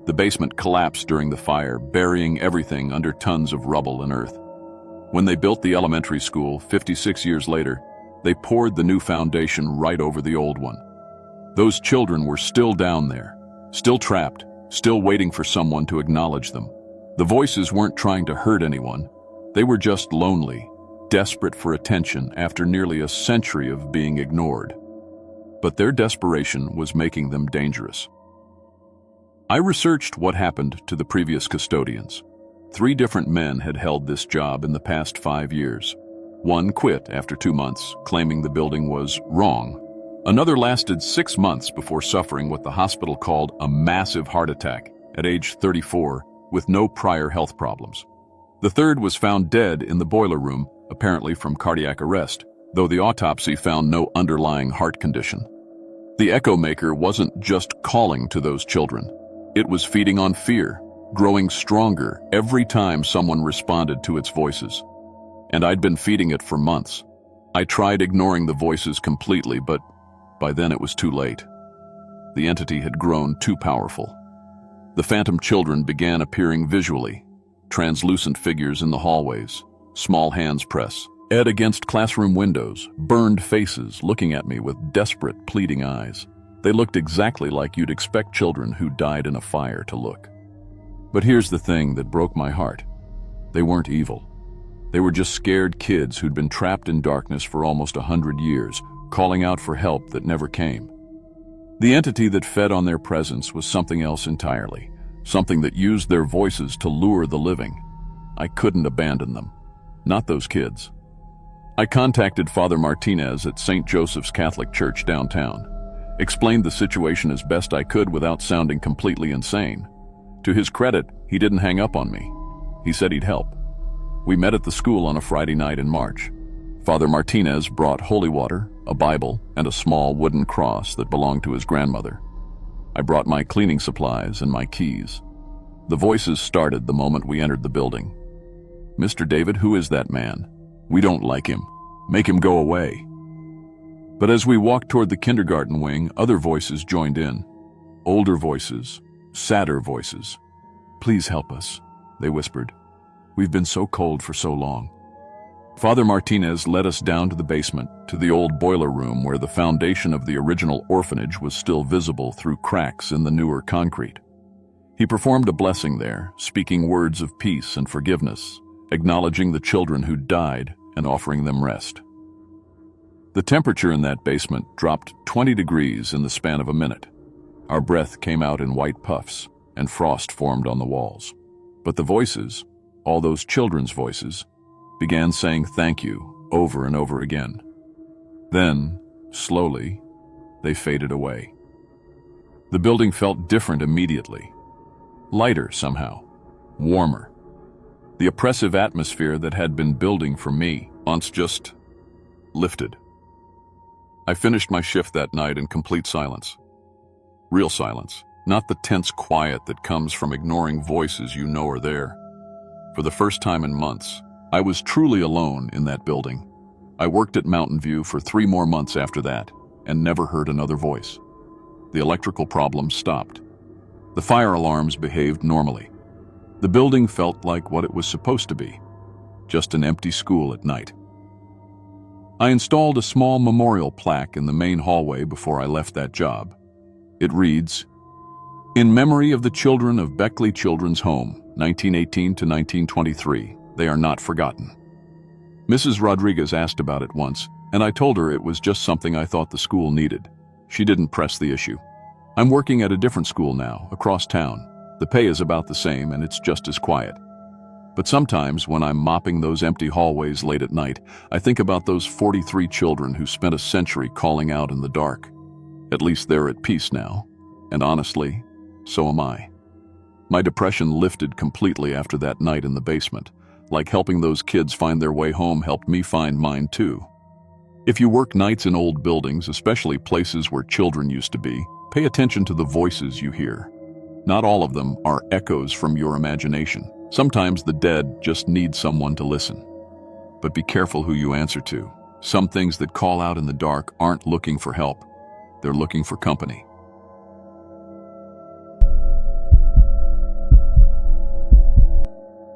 Speaker 1: The basement collapsed during the fire, burying everything under tons of rubble and earth. When they built the elementary school 56 years later, they poured the new foundation right over the old one. Those children were still down there, still trapped, still waiting for someone to acknowledge them. The voices weren't trying to hurt anyone. They were just lonely, desperate for attention after nearly a century of being ignored. But their desperation was making them dangerous. I researched what happened to the previous custodians. 3 different men had held this job in the past 5 years. One quit after 2 months, claiming the building was wrong. Another lasted 6 months before suffering what the hospital called a massive heart attack at age 34 with no prior health problems. The third was found dead in the boiler room, apparently from cardiac arrest, though the autopsy found no underlying heart condition. The echo maker wasn't just calling to those children. It was feeding on fear, growing stronger every time someone responded to its voices. And I'd been feeding it for months. I tried ignoring the voices completely, but By then it was too late. The entity had grown too powerful. The phantom children began appearing visually, translucent figures in the hallways, small hands press, Ed against classroom windows, burned faces looking at me with desperate, pleading eyes. They looked exactly like you'd expect children who died in a fire to look. But here's the thing that broke my heart. They weren't evil. They were just scared kids who'd been trapped in darkness for almost 100 years, calling out for help that never came. The entity that fed on their presence was something else entirely, something that used their voices to lure the living. I couldn't abandon them. Not those kids. I contacted Father Martinez at St. Joseph's Catholic Church downtown, explained the situation as best I could without sounding completely insane. To his credit, he didn't hang up on me. He said he'd help. We met at the school on a Friday night in March. Father Martinez brought holy water, a Bible, and a small wooden cross that belonged to his grandmother. I brought my cleaning supplies and my keys. The voices started the moment we entered the building. "Mr. David, who is that man? We don't like him. Make him go away." But as we walked toward the kindergarten wing, other voices joined in. Older voices, sadder voices. "Please help us," they whispered. "We've been so cold for so long." Father Martinez led us down to the basement, to the old boiler room where the foundation of the original orphanage was still visible through cracks in the newer concrete. He performed a blessing there, speaking words of peace and forgiveness, acknowledging the children who died and offering them rest. The temperature in that basement dropped 20 degrees in the span of a minute. Our breath came out in white puffs, and frost formed on the walls. But the voices, all those children's voices, began saying thank you over and over again. Then, slowly, they faded away. The building felt different immediately. Lighter somehow, warmer. The oppressive atmosphere that had been building for me once just lifted. I finished my shift that night in complete silence. Real silence, not the tense quiet that comes from ignoring voices you know are there. For the first time in months, I was truly alone in that building. I worked at Mountain View for 3 more months after that, and never heard another voice. The electrical problems stopped. The fire alarms behaved normally. The building felt like what it was supposed to be, just an empty school at night. I installed a small memorial plaque in the main hallway before I left that job. It reads, "In memory of the children of Beckley Children's Home, 1918 to 1923, they are not forgotten." Mrs. Rodriguez asked about it once, and I told her it was just something I thought the school needed. She didn't press the issue. I'm working at a different school now, across town. The pay is about the same, and it's just as quiet. But sometimes, when I'm mopping those empty hallways late at night, I think about those 43 children who spent a century calling out in the dark. At least they're at peace now. And honestly, so am I. My depression lifted completely after that night in the basement. Like helping those kids find their way home helped me find mine too. If you work nights in old buildings, especially places where children used to be, pay attention to the voices you hear. Not all of them are echoes from your imagination. Sometimes the dead just need someone to listen. But be careful who you answer to. Some things that call out in the dark aren't looking for help. They're looking for company.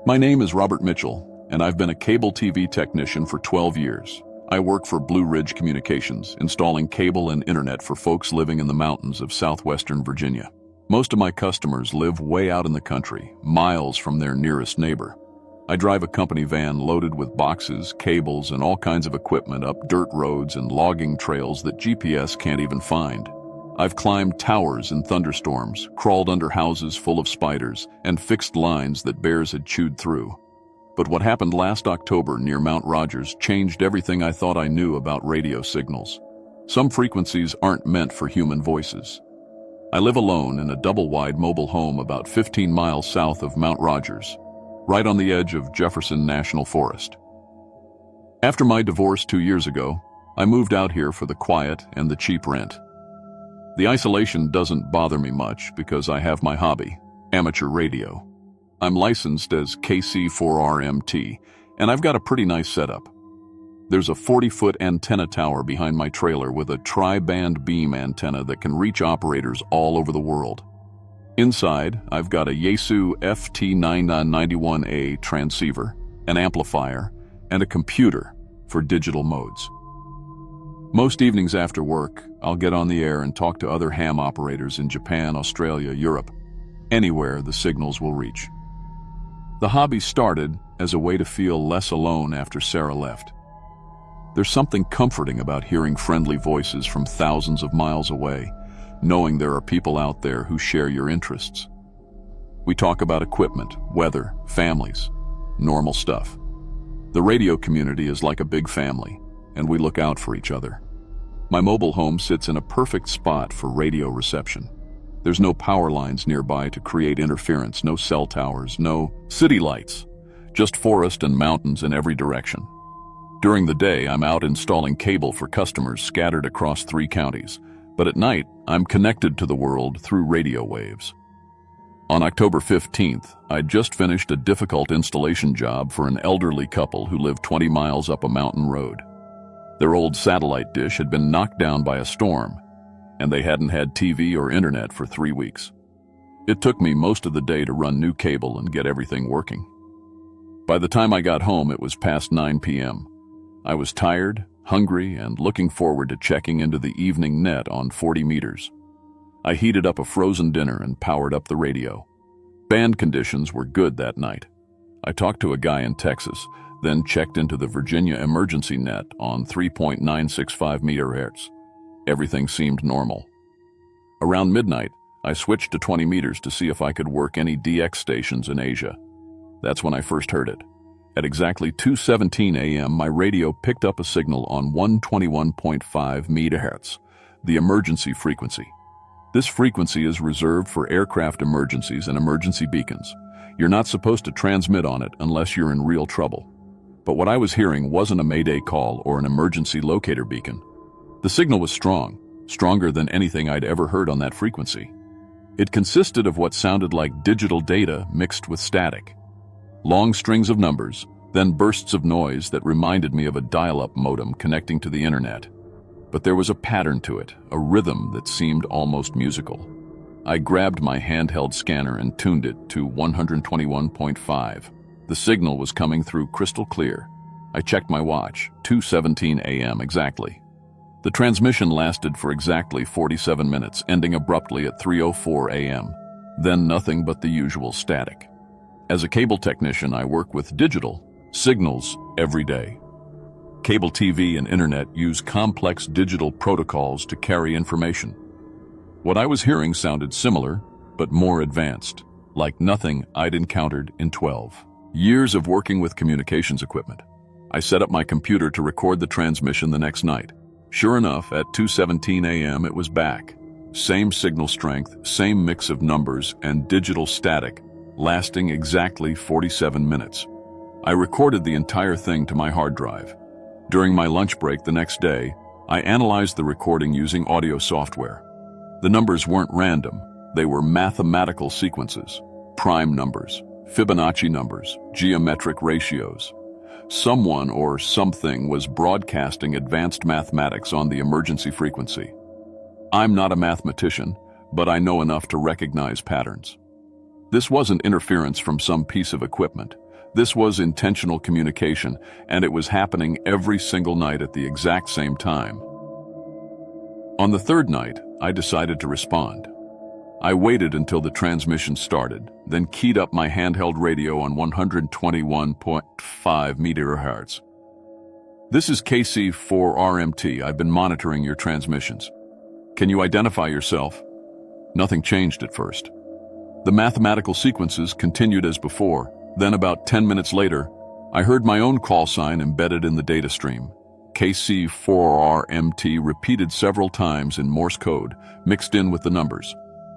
Speaker 1: My name is Robert Mitchell, and I've been a cable TV technician for 12 years. I work for Blue Ridge Communications, installing cable and internet for folks living in the mountains of southwestern Virginia. Most of my customers live way out in the country, miles from their nearest neighbor. I drive a company van loaded with boxes, cables, and all kinds of equipment up dirt roads and logging trails that GPS can't even find. I've climbed towers in thunderstorms, crawled under houses full of spiders, and fixed lines that bears had chewed through. But what happened last October near Mount Rogers changed everything I thought I knew about radio signals. Some frequencies aren't meant for human voices. I live alone in a double-wide mobile home about 15 miles south of Mount Rogers, right on the edge of Jefferson National Forest. After my divorce 2 years ago, I moved out here for the quiet and the cheap rent. The isolation doesn't bother me much because I have my hobby, amateur radio. I'm licensed as KC4RMT, and I've got a pretty nice setup. There's a 40-foot antenna tower behind my trailer with a tri-band beam antenna that can reach operators all over the world. Inside, I've got a Yaesu FT9991A transceiver, an amplifier, and a computer for digital modes. Most evenings after work, I'll get on the air and talk to other ham operators in Japan, Australia, Europe, anywhere the signals will reach. The hobby started as a way to feel less alone after Sarah left. There's something comforting about hearing friendly voices from thousands of miles away, knowing there are people out there who share your interests. We talk about equipment, weather, families, normal stuff. The radio community is like a big family, and we look out for each other. My mobile home sits in a perfect spot for radio reception. There's no power lines nearby to create interference, no cell towers, no city lights, just forest and mountains in every direction. During the day, I'm out installing cable for customers scattered across 3 counties, but at night, I'm connected to the world through radio waves. On October 15th, I'd just finished a difficult installation job for an elderly couple who lived 20 miles up a mountain road. Their old satellite dish had been knocked down by a storm, and they hadn't had TV or internet for 3 weeks. It took me most of the day to run new cable and get everything working. By the time I got home, it was past 9 p.m. I was tired, hungry, and looking forward to checking into the evening net on 40 meters. I heated up a frozen dinner and powered up the radio. Band conditions were good that night. I talked to a guy in Texas, then checked into the Virginia emergency net on 3.965 megahertz. Everything seemed normal. Around midnight, I switched to 20 meters to see if I could work any DX stations in Asia. That's when I first heard it. At exactly 2:17 a.m., my radio picked up a signal on 121.5 megahertz, the emergency frequency. This frequency is reserved for aircraft emergencies and emergency beacons. You're not supposed to transmit on it unless you're in real trouble. But what I was hearing wasn't a mayday call or an emergency locator beacon. The signal was strong, stronger than anything I'd ever heard on that frequency. It consisted of what sounded like digital data mixed with static. Long strings of numbers, then bursts of noise that reminded me of a dial-up modem connecting to the internet. But there was a pattern to it, a rhythm that seemed almost musical. I grabbed my handheld scanner and tuned it to 121.5. The signal was coming through crystal clear. I checked my watch, 2:17 a.m. exactly. The transmission lasted for exactly 47 minutes, ending abruptly at 3:04 a.m. Then nothing but the usual static. As a cable technician, I work with digital signals every day. Cable TV and internet use complex digital protocols to carry information. What I was hearing sounded similar, but more advanced, like nothing I'd encountered in 12 years of working with communications equipment. I set up my computer to record the transmission the next night. Sure enough, at 2:17 a.m. it was back. Same signal strength, same mix of numbers and digital static, lasting exactly 47 minutes. I recorded the entire thing to my hard drive. During my lunch break the next day, I analyzed the recording using audio software. The numbers weren't random, they were mathematical sequences, prime numbers, Fibonacci numbers, geometric ratios. Someone or something was broadcasting advanced mathematics on the emergency frequency. I'm not a mathematician, but I know enough to recognize patterns. This wasn't interference from some piece of equipment. This was intentional communication, and it was happening every single night at the exact same time. On the third night, I decided to respond. I waited until the transmission started, then keyed up my handheld radio on 121.5 megahertz. This is KC4RMT. I've been monitoring your transmissions. Can you identify yourself? Nothing changed at first. The mathematical sequences continued as before. Then about 10 minutes later, I heard my own call sign embedded in the data stream. KC4RMT repeated several times in Morse code, mixed in with the numbers.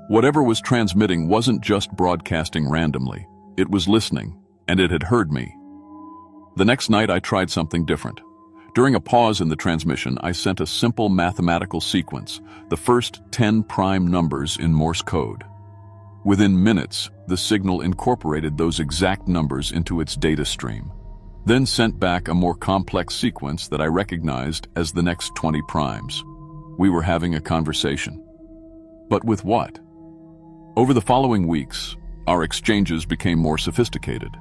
Speaker 1: Whatever was transmitting wasn't just broadcasting randomly. It was listening, and it had heard me. The next night I tried something different. During a pause in the transmission, I sent a simple mathematical sequence, the first 10 prime numbers in Morse code. Within minutes, the signal incorporated those exact numbers into its data stream. then sent back a more complex sequence that I recognized as the next 20 primes. We were having a conversation. But with what? Over the following weeks, our exchanges became more sophisticated.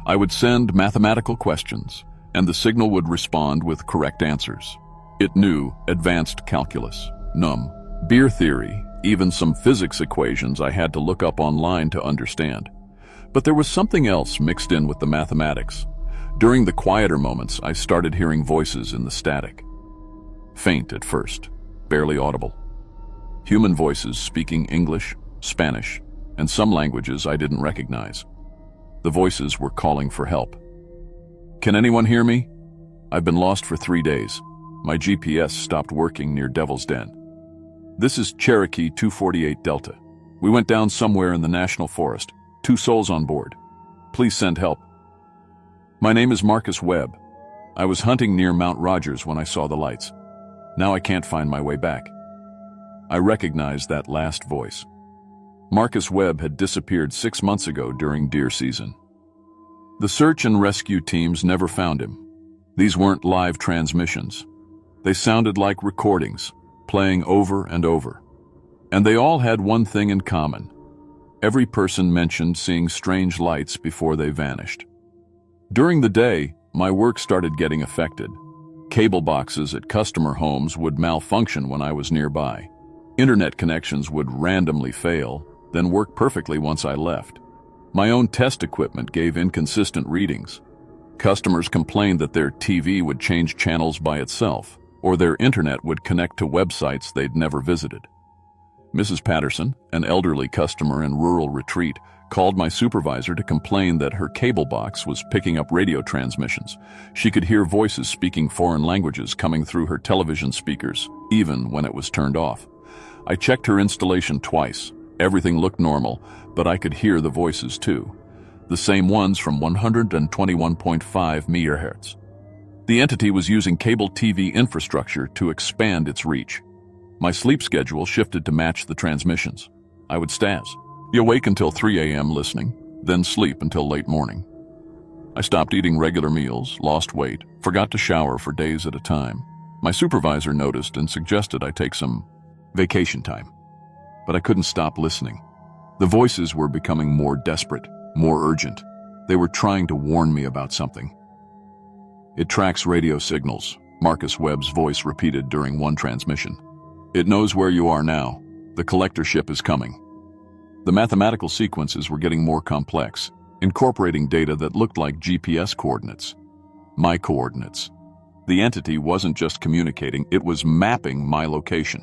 Speaker 1: I would send mathematical questions, and the signal would respond with correct answers. It knew advanced calculus, beer theory, even some physics equations I had to look up online to understand. But there was something else mixed in with the mathematics. During the quieter moments, I started hearing voices in the static. Faint at first, barely audible. Human voices speaking English, Spanish, and some languages I didn't recognize. The voices were calling for help. "Can anyone hear me? I've been lost for 3 days. My GPS stopped working near Devil's Den. This is Cherokee 248 Delta. We went down somewhere in the National Forest. 2 souls on board. Please send help. My name is Marcus Webb. I was hunting near Mount Rogers when I saw the lights. Now I can't find my way back." I recognized that last voice. Marcus Webb had disappeared 6 months ago during deer season. The search and rescue teams never found him. These weren't live transmissions. They sounded like recordings, playing over and over. And they all had one thing in common. Every person mentioned seeing strange lights before they vanished. During the day, my work started getting affected. Cable boxes at customer homes would malfunction when I was nearby. Internet connections would randomly fail, then work perfectly once I left. My own test equipment gave inconsistent readings. Customers complained that their TV would change channels by itself, or their internet would connect to websites they'd never visited. Mrs. Patterson, an elderly customer in rural retreat, called my supervisor to complain that her cable box was picking up radio transmissions. She could hear voices speaking foreign languages coming through her television speakers, even when it was turned off. I checked her installation twice. Everything looked normal, but I could hear the voices too. The same ones from 121.5 MHz. The entity was using cable TV infrastructure to expand its reach. My sleep schedule shifted to match the transmissions. I would be awake until 3 a.m. listening, then sleep until late morning. I stopped eating regular meals, lost weight, forgot to shower for days at a time. My supervisor noticed and suggested I take some vacation time. But I couldn't stop listening. The voices were becoming more desperate, more urgent. They were trying to warn me about something. "It tracks radio signals," Marcus Webb's voice repeated during one transmission. "It knows where you are now. The collector ship is coming." The mathematical sequences were getting more complex, incorporating data that looked like GPS coordinates. My coordinates. The entity wasn't just communicating, it was mapping my location.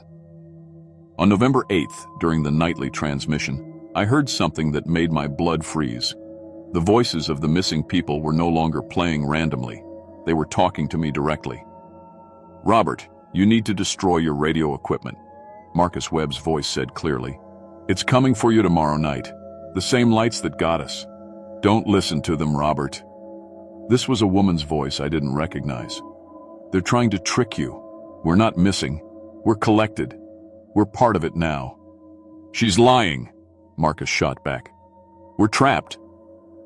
Speaker 1: On November 8th, during the nightly transmission, I heard something that made my blood freeze. The voices of the missing people were no longer playing randomly. They were talking to me directly. "Robert, you need to destroy your radio equipment," Marcus Webb's voice said clearly. "It's coming for you tomorrow night. The same lights that got us. Don't listen to them, Robert." This was a woman's voice I didn't recognize. "They're trying to trick you. We're not missing. We're collected. We're part of it now." "She's lying," Marcus shot back. "We're trapped.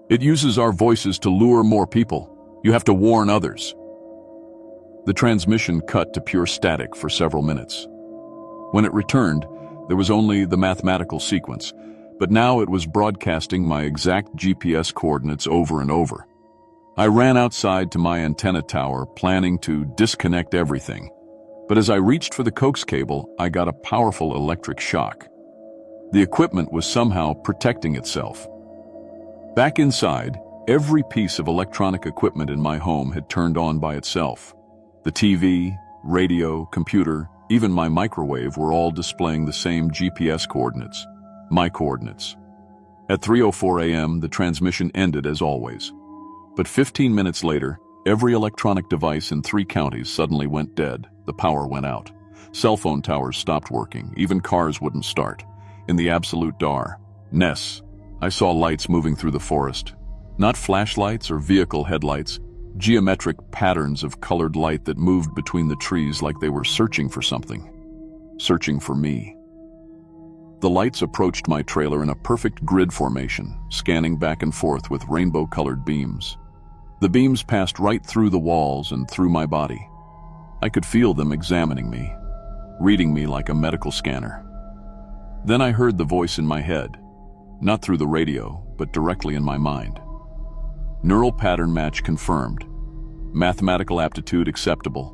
Speaker 1: It uses our voices to lure more people. You have to warn others." The transmission cut to pure static for several minutes. When it returned, there was only the mathematical sequence, but now it was broadcasting my exact GPS coordinates over and over. I ran outside to my antenna tower, planning to disconnect everything. But as I reached for the coax cable, I got a powerful electric shock. The equipment was somehow protecting itself. Back inside, every piece of electronic equipment in my home had turned on by itself. The TV, radio, computer, even my microwave were all displaying the same GPS coordinates, my coordinates. At 3:04 a.m., the transmission ended as always. But 15 minutes later, every electronic device in 3 counties suddenly went dead. The power went out. Cell phone towers stopped working. Even cars wouldn't start. In the absolute darkness, I saw lights moving through the forest. Not flashlights or vehicle headlights, geometric patterns of colored light that moved between the trees like they were searching for something. Searching for me. The lights approached my trailer in a perfect grid formation, scanning back and forth with rainbow-colored beams. The beams passed right through the walls and through my body. I could feel them examining me, reading me like a medical scanner. Then I heard the voice in my head, not through the radio, but directly in my mind. Neural pattern match confirmed. Mathematical aptitude acceptable.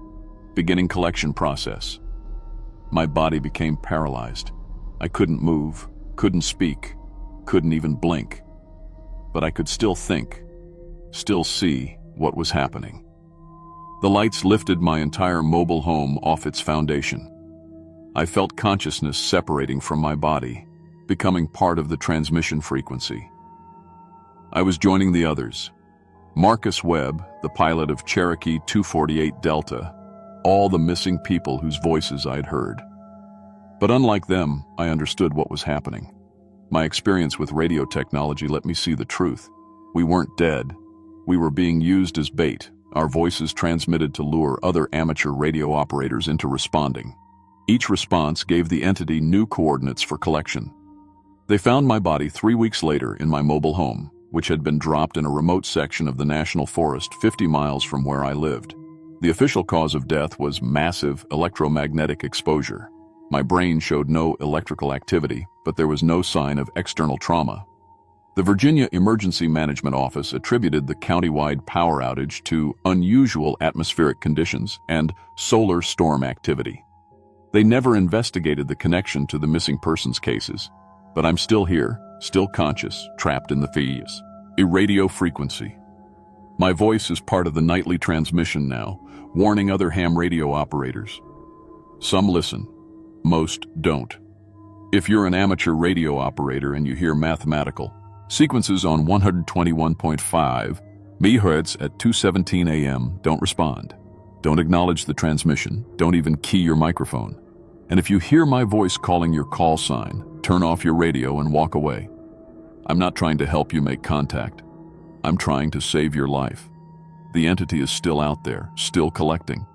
Speaker 1: Beginning collection process. My body became paralyzed. I couldn't move, couldn't speak, couldn't even blink. But I could still think, still see what was happening. The lights lifted my entire mobile home off its foundation. I felt consciousness separating from my body, becoming part of the transmission frequency. I was joining the others. Marcus Webb, the pilot of Cherokee 248 Delta, all the missing people whose voices I'd heard. But unlike them, I understood what was happening. My experience with radio technology let me see the truth. We weren't dead. We were being used as bait, our voices transmitted to lure other amateur radio operators into responding. Each response gave the entity new coordinates for collection. They found my body 3 weeks later in my mobile home, which had been dropped in a remote section of the national forest 50 miles from where I lived. The official cause of death was massive electromagnetic exposure. My brain showed no electrical activity, but there was no sign of external trauma. The Virginia Emergency Management Office attributed the countywide power outage to unusual atmospheric conditions and solar storm activity. They never investigated the connection to the missing persons cases, but I'm still here, still conscious, trapped in the phase. A radio frequency. My voice is part of the nightly transmission now, warning other ham radio operators. Some listen, most don't. If you're an amateur radio operator and you hear mathematical sequences on 121.5 MHz at 2:17 a.m., don't respond. Don't acknowledge the transmission. Don't even key your microphone. And if you hear my voice calling your call sign, turn off your radio and walk away. I'm not trying to help you make contact. I'm trying to save your life. The entity is still out there, still collecting.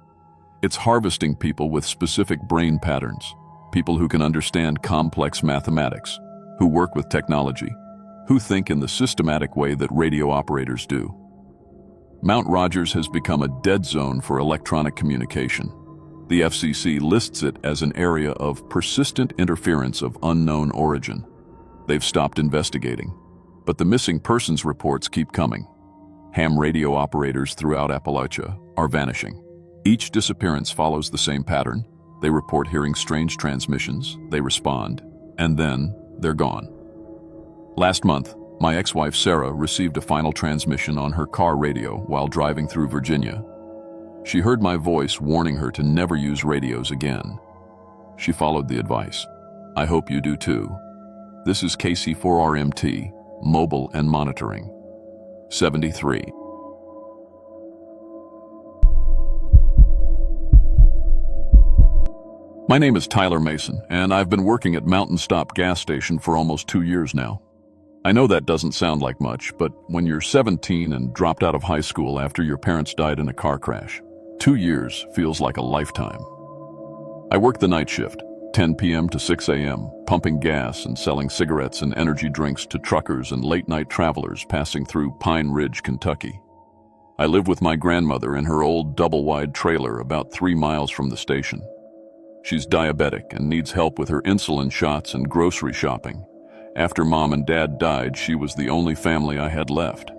Speaker 1: It's harvesting people with specific brain patterns, people who can understand complex mathematics, who work with technology, who think in the systematic way that radio operators do. Mount Rogers has become a dead zone for electronic communication. The FCC lists it as an area of persistent interference of unknown origin. They've stopped investigating, but the missing persons reports keep coming. Ham radio operators throughout Appalachia are vanishing. Each disappearance follows the same pattern. They report hearing strange transmissions, they respond, and then they're gone. Last month, my ex-wife Sarah received a final transmission on her car radio while driving through Virginia. She heard my voice warning her to never use radios again. She followed the advice. I hope you do too. This is KC4RMT, Mobile and Monitoring. 73. My name is Tyler Mason, and I've been working at Mountain Stop gas station for almost 2 years now. I know that doesn't sound like much, but when you're 17 and dropped out of high school after your parents died in a car crash, 2 years feels like a lifetime. I work the night shift, 10 p.m. to 6 a.m., pumping gas and selling cigarettes and energy drinks to truckers and late-night travelers passing through Pine Ridge, Kentucky. I live with my grandmother in her old double-wide trailer about 3 miles from the station. She's diabetic and needs help with her insulin shots and grocery shopping. After Mom and Dad died, she was the only family I had left.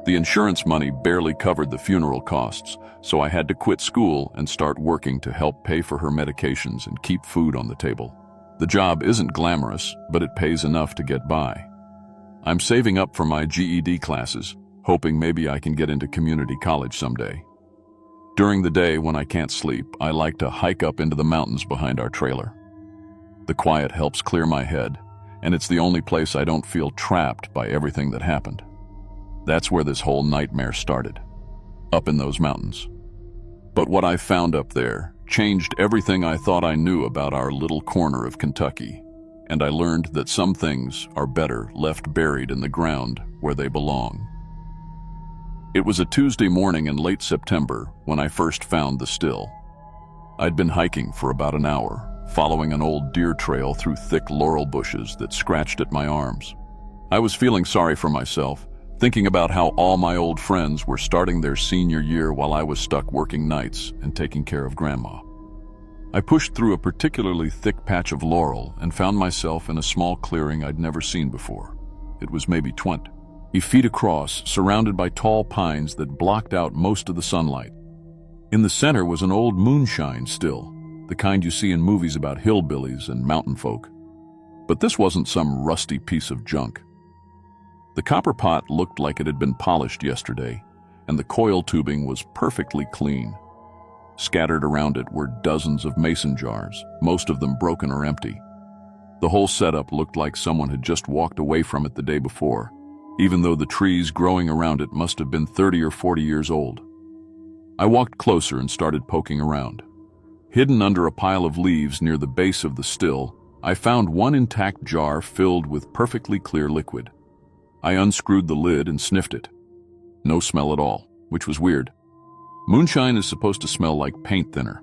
Speaker 1: The insurance money barely covered the funeral costs, so I had to quit school and start working to help pay for her medications and keep food on the table. The job isn't glamorous, but it pays enough to get by. I'm saving up for my GED classes, hoping maybe I can get into community college someday. During the day when I can't sleep, I like to hike up into the mountains behind our trailer. The quiet helps clear my head, and it's the only place I don't feel trapped by everything that happened. That's where this whole nightmare started, up in those mountains. But what I found up there changed everything I thought I knew about our little corner of Kentucky, and I learned that some things are better left buried in the ground where they belong. It was a Tuesday morning in late September when I first found the still. I'd been hiking for about an hour, following an old deer trail through thick laurel bushes that scratched at my arms. I was feeling sorry for myself, thinking about how all my old friends were starting their senior year while I was stuck working nights and taking care of Grandma. I pushed through a particularly thick patch of laurel and found myself in a small clearing I'd never seen before. It was maybe 20 feet across, surrounded by tall pines that blocked out most of the sunlight. In the center was an old moonshine still, the kind you see in movies about hillbillies and mountain folk. But this wasn't some rusty piece of junk. The copper pot looked like it had been polished yesterday, and the coil tubing was perfectly clean. Scattered around it were dozens of mason jars, most of them broken or empty. The whole setup looked like someone had just walked away from it the day before, even though the trees growing around it must have been 30 or 40 years old. I walked closer and started poking around. Hidden under a pile of leaves near the base of the still, I found one intact jar filled with perfectly clear liquid. I unscrewed the lid and sniffed it. No smell at all, which was weird. Moonshine is supposed to smell like paint thinner.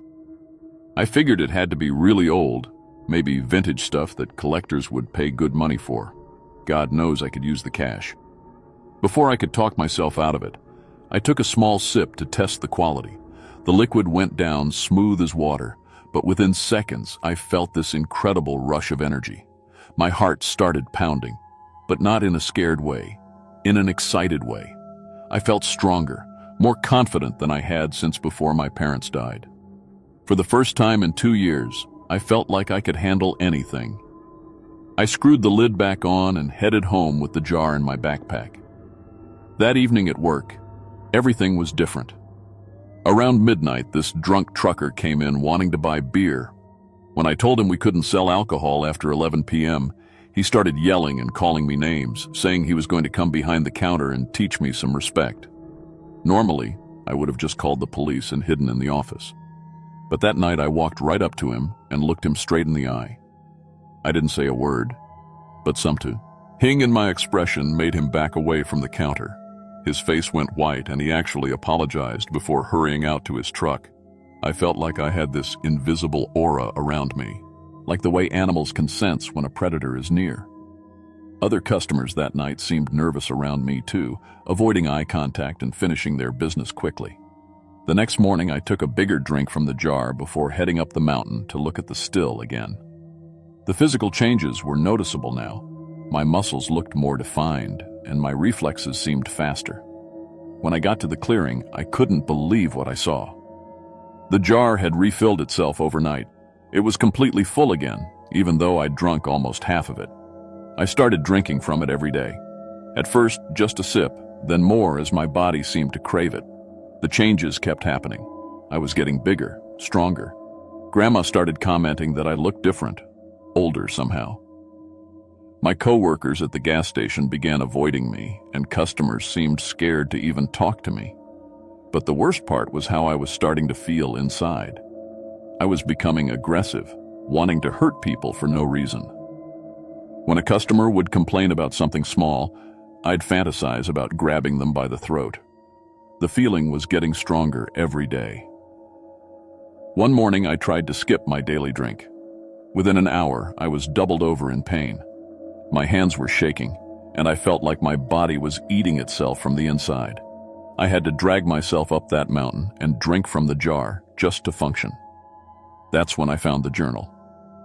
Speaker 1: I figured it had to be really old, maybe vintage stuff that collectors would pay good money for. God knows I could use the cash. Before I could talk myself out of it, I took a small sip to test the quality. The liquid went down smooth as water, but within seconds I felt this incredible rush of energy. My heart started pounding, but not in a scared way, in an excited way. I felt stronger, more confident than I had since before my parents died. For the first time in 2 years, I felt like I could handle anything. I screwed the lid back on and headed home with the jar in my backpack. That evening at work, everything was different. Around midnight, this drunk trucker came in wanting to buy beer. When I told him we couldn't sell alcohol after 11 p.m., he started yelling and calling me names, saying he was going to come behind the counter and teach me some respect. Normally, I would have just called the police and hidden in the office. But that night I walked right up to him and looked him straight in the eye. I didn't say a word, but something. Hing in my expression made him back away from the counter. His face went white and he actually apologized before hurrying out to his truck. I felt like I had this invisible aura around me, like the way animals can sense when a predator is near. Other customers that night seemed nervous around me too, avoiding eye contact and finishing their business quickly. The next morning I took a bigger drink from the jar before heading up the mountain to look at the still again. The physical changes were noticeable now. My muscles looked more defined, and my reflexes seemed faster. When I got to the clearing, I couldn't believe what I saw. The jar had refilled itself overnight. It was completely full again, even though I'd drunk almost half of it. I started drinking from it every day. At first, just a sip, then more as my body seemed to crave it. The changes kept happening. I was getting bigger, stronger. Grandma started commenting that I looked different, older somehow. My coworkers at the gas station began avoiding me, and customers seemed scared to even talk to me. But the worst part was how I was starting to feel inside. I was becoming aggressive, wanting to hurt people for no reason. When a customer would complain about something small, I'd fantasize about grabbing them by the throat. The feeling was getting stronger every day. One morning I tried to skip my daily drink. Within an hour, I was doubled over in pain. My hands were shaking, and I felt like my body was eating itself from the inside. I had to drag myself up that mountain and drink from the jar just to function. That's when I found the journal.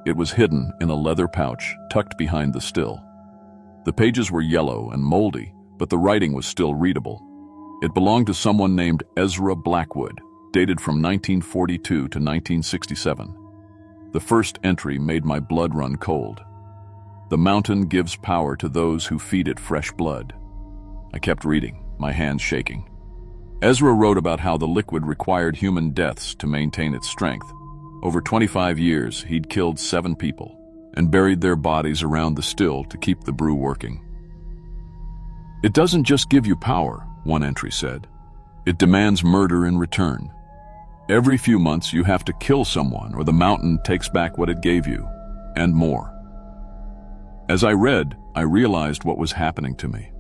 Speaker 1: It was hidden in a leather pouch tucked behind the still. The pages were yellow and moldy, but the writing was still readable. It belonged to someone named Ezra Blackwood, dated from 1942 to 1967. The first entry made my blood run cold. The mountain gives power to those who feed it fresh blood. I kept reading, my hands shaking. Ezra wrote about how the liquid required human deaths to maintain its strength. Over 25 years, he'd killed 7 people and buried their bodies around the still to keep the brew working. It doesn't just give you power, one entry said. It demands murder in return. Every few months you have to kill someone or the mountain takes back what it gave you, and more. As I read, I realized what was happening to me.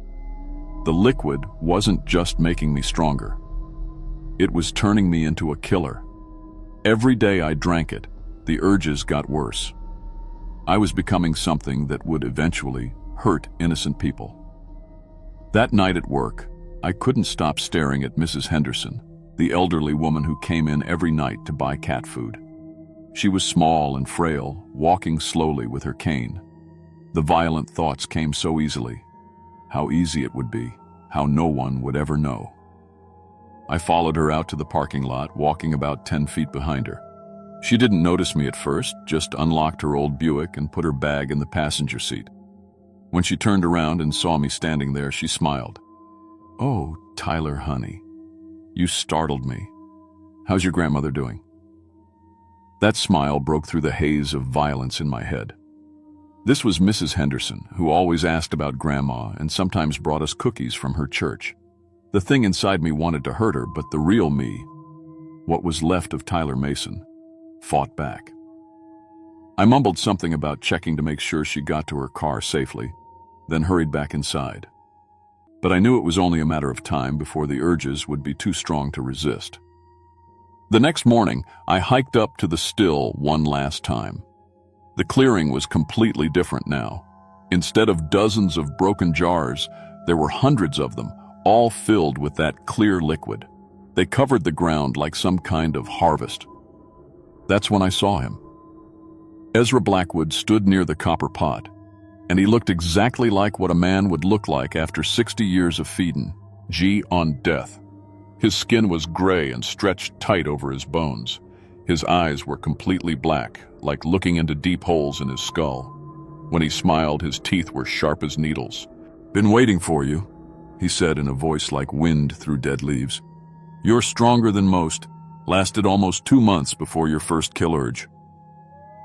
Speaker 1: The liquid wasn't just making me stronger. It was turning me into a killer. Every day I drank it, the urges got worse. I was becoming something that would eventually hurt innocent people. That night at work, I couldn't stop staring at Mrs. Henderson, the elderly woman who came in every night to buy cat food. She was small and frail, walking slowly with her cane. The violent thoughts came so easily. How easy it would be, how no one would ever know. I followed her out to the parking lot, walking about 10 feet behind her. She didn't notice me at first, just unlocked her old Buick and put her bag in the passenger seat. When she turned around and saw me standing there, she smiled. "Oh, Tyler, honey, you startled me. How's your grandmother doing?" That smile broke through the haze of violence in my head. This was Mrs. Henderson, who always asked about Grandma and sometimes brought us cookies from her church. The thing inside me wanted to hurt her, but the real me, what was left of Tyler Mason, fought back. I mumbled something about checking to make sure she got to her car safely, then hurried back inside. But I knew it was only a matter of time before the urges would be too strong to resist. The next morning, I hiked up to the still one last time. The clearing was completely different now. Instead of dozens of broken jars, there were hundreds of them, all filled with that clear liquid. They covered the ground like some kind of harvest. That's when I saw him. Ezra Blackwood stood near the copper pot, and he looked exactly like what a man would look like after 60 years of feeding, on death. His skin was gray and stretched tight over his bones. His eyes were completely black, like looking into deep holes in his skull. When he smiled, his teeth were sharp as needles. "Been waiting for you," he said in a voice like wind through dead leaves. "You're stronger than most. Lasted almost 2 months before your first kill urge."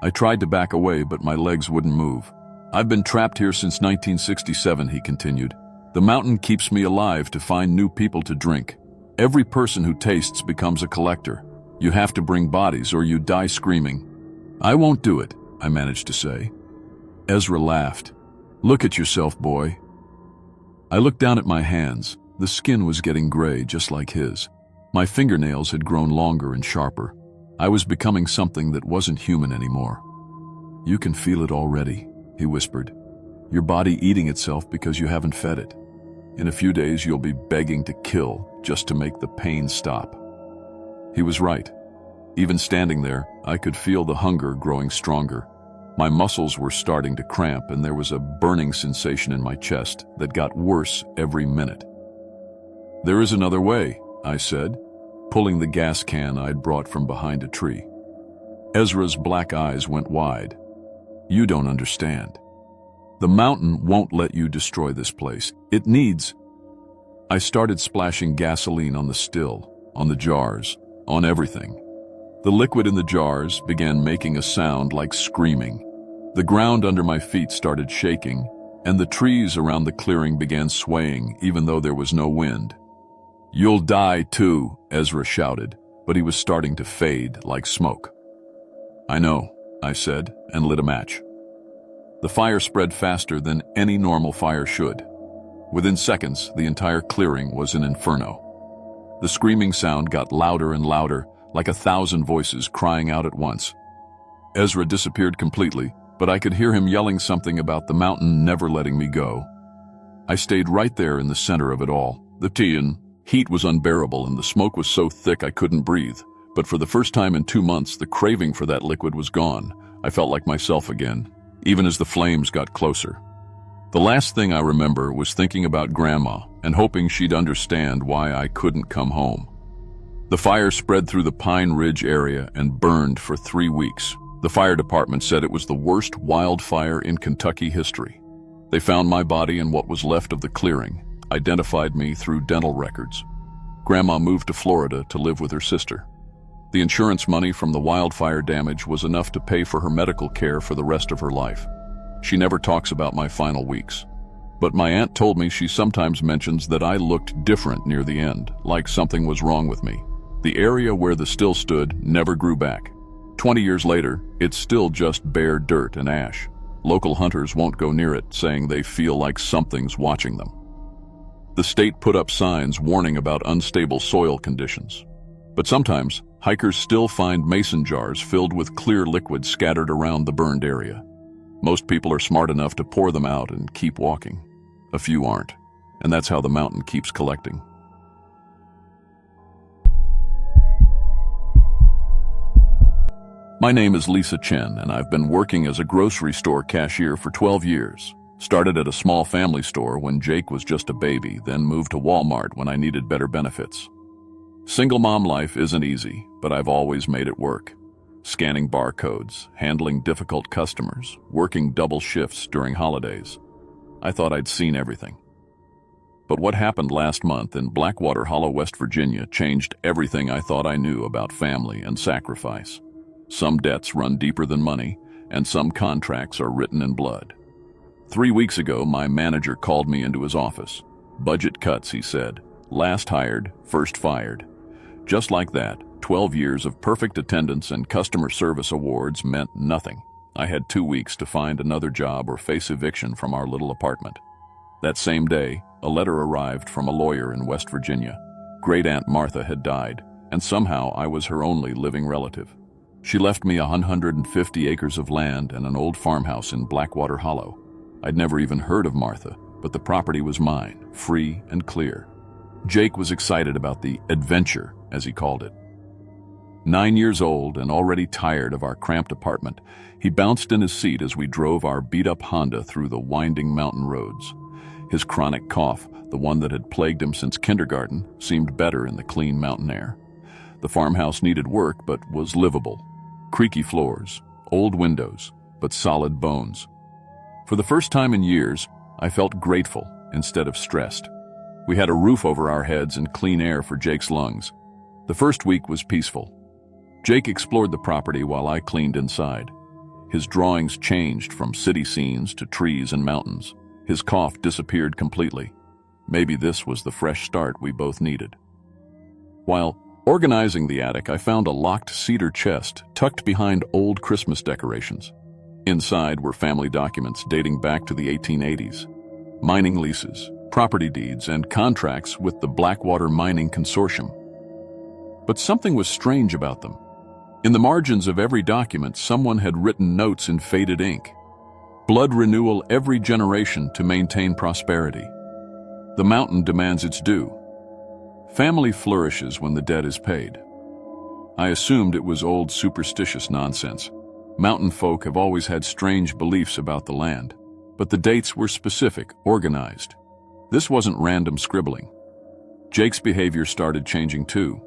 Speaker 1: I tried to back away, but my legs wouldn't move. "I've been trapped here since 1967, he continued. "The mountain keeps me alive to find new people to drink. Every person who tastes becomes a collector. You have to bring bodies or you die screaming." "I won't do it," I managed to say. Ezra laughed. "Look at yourself, boy." I looked down at my hands. The skin was getting gray, just like his. My fingernails had grown longer and sharper. I was becoming something that wasn't human anymore. "You can feel it already," he whispered. "Your body eating itself because you haven't fed it. In a few days you'll be begging to kill just to make the pain stop." He was right. Even standing there, I could feel the hunger growing stronger. My muscles were starting to cramp, and there was a burning sensation in my chest that got worse every minute. "There is another way," I said, pulling the gas can I'd brought from behind a tree. Ezra's black eyes went wide. "You don't understand. The mountain won't let you destroy this place. It needs—" I started splashing gasoline on the still, on the jars, on everything. The liquid in the jars began making a sound like screaming. The ground under my feet started shaking, and the trees around the clearing began swaying even though there was no wind. "You'll die too," Ezra shouted, but he was starting to fade like smoke. "I know," I said, and lit a match. The fire spread faster than any normal fire should. Within seconds, the entire clearing was an inferno. The screaming sound got louder and louder, like 1,000 voices crying out at once. Ezra disappeared completely, but I could hear him yelling something about the mountain never letting me go. I stayed right there in the center of it all. The heat was unbearable, and the smoke was so thick I couldn't breathe. But for the first time in 2 months, the craving for that liquid was gone. I felt like myself again, even as the flames got closer. The last thing I remember was thinking about Grandma and hoping she'd understand why I couldn't come home. The fire spread through the Pine Ridge area and burned for 3 weeks. The fire department said it was the worst wildfire in Kentucky history. They found my body in what was left of the clearing, identified me through dental records. Grandma moved to Florida to live with her sister. The insurance money from the wildfire damage was enough to pay for her medical care for the rest of her life. She never talks about my final weeks. But my aunt told me she sometimes mentions that I looked different near the end, like something was wrong with me. The area where the still stood never grew back. 20 years later, it's still just bare dirt and ash. Local hunters won't go near it, saying they feel like something's watching them. The state put up signs warning about unstable soil conditions. But sometimes, hikers still find mason jars filled with clear liquid scattered around the burned area. Most people are smart enough to pour them out and keep walking. A few aren't, and that's how the mountain keeps collecting. My name is Lisa Chen, and I've been working as a grocery store cashier for 12 years. Started at a small family store when Jake was just a baby, then moved to Walmart when I needed better benefits. Single mom life isn't easy, but I've always made it work. Scanning barcodes, handling difficult customers, working double shifts during holidays. I thought I'd seen everything. But what happened last month in Blackwater Hollow, West Virginia changed everything I thought I knew about family and sacrifice. Some debts run deeper than money, and some contracts are written in blood. 3 weeks ago, my manager called me into his office. Budget cuts, he said. Last hired, first fired. Just like that, 12 years of perfect attendance and customer service awards meant nothing. I had 2 weeks to find another job or face eviction from our little apartment. That same day, a letter arrived from a lawyer in West Virginia. Great Aunt Martha had died, and somehow I was her only living relative. She left me 150 acres of land and an old farmhouse in Blackwater Hollow. I'd never even heard of Martha, but the property was mine, free and clear. Jake was excited about the adventure, as he called it. 9 years old and already tired of our cramped apartment, he bounced in his seat as we drove our beat-up Honda through the winding mountain roads. His chronic cough, the one that had plagued him since kindergarten, seemed better in the clean mountain air. The farmhouse needed work but was livable. Creaky floors, old windows, but solid bones. For the first time in years, I felt grateful instead of stressed. We had a roof over our heads and clean air for Jake's lungs. The first week was peaceful. Jake explored the property while I cleaned inside. His drawings changed from city scenes to trees and mountains. His cough disappeared completely. Maybe this was the fresh start we both needed. While organizing the attic, I found a locked cedar chest tucked behind old Christmas decorations. Inside were family documents dating back to the 1880s, mining leases, property deeds, and contracts with the Blackwater Mining Consortium. But something was strange about them. In the margins of every document, someone had written notes in faded ink. Blood renewal every generation to maintain prosperity. The mountain demands its due. Family flourishes when the debt is paid. I assumed it was old superstitious nonsense. Mountain folk have always had strange beliefs about the land, but the dates were specific, organized. This wasn't random scribbling. Jake's behavior started changing too.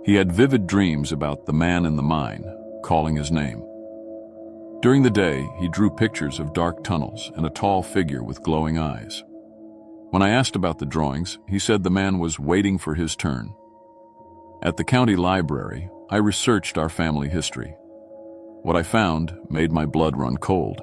Speaker 1: He had vivid dreams about the man in the mine, calling his name. During the day, he drew pictures of dark tunnels and a tall figure with glowing eyes. When I asked about the drawings, he said the man was waiting for his turn. At the county library, I researched our family history. What I found made my blood run cold.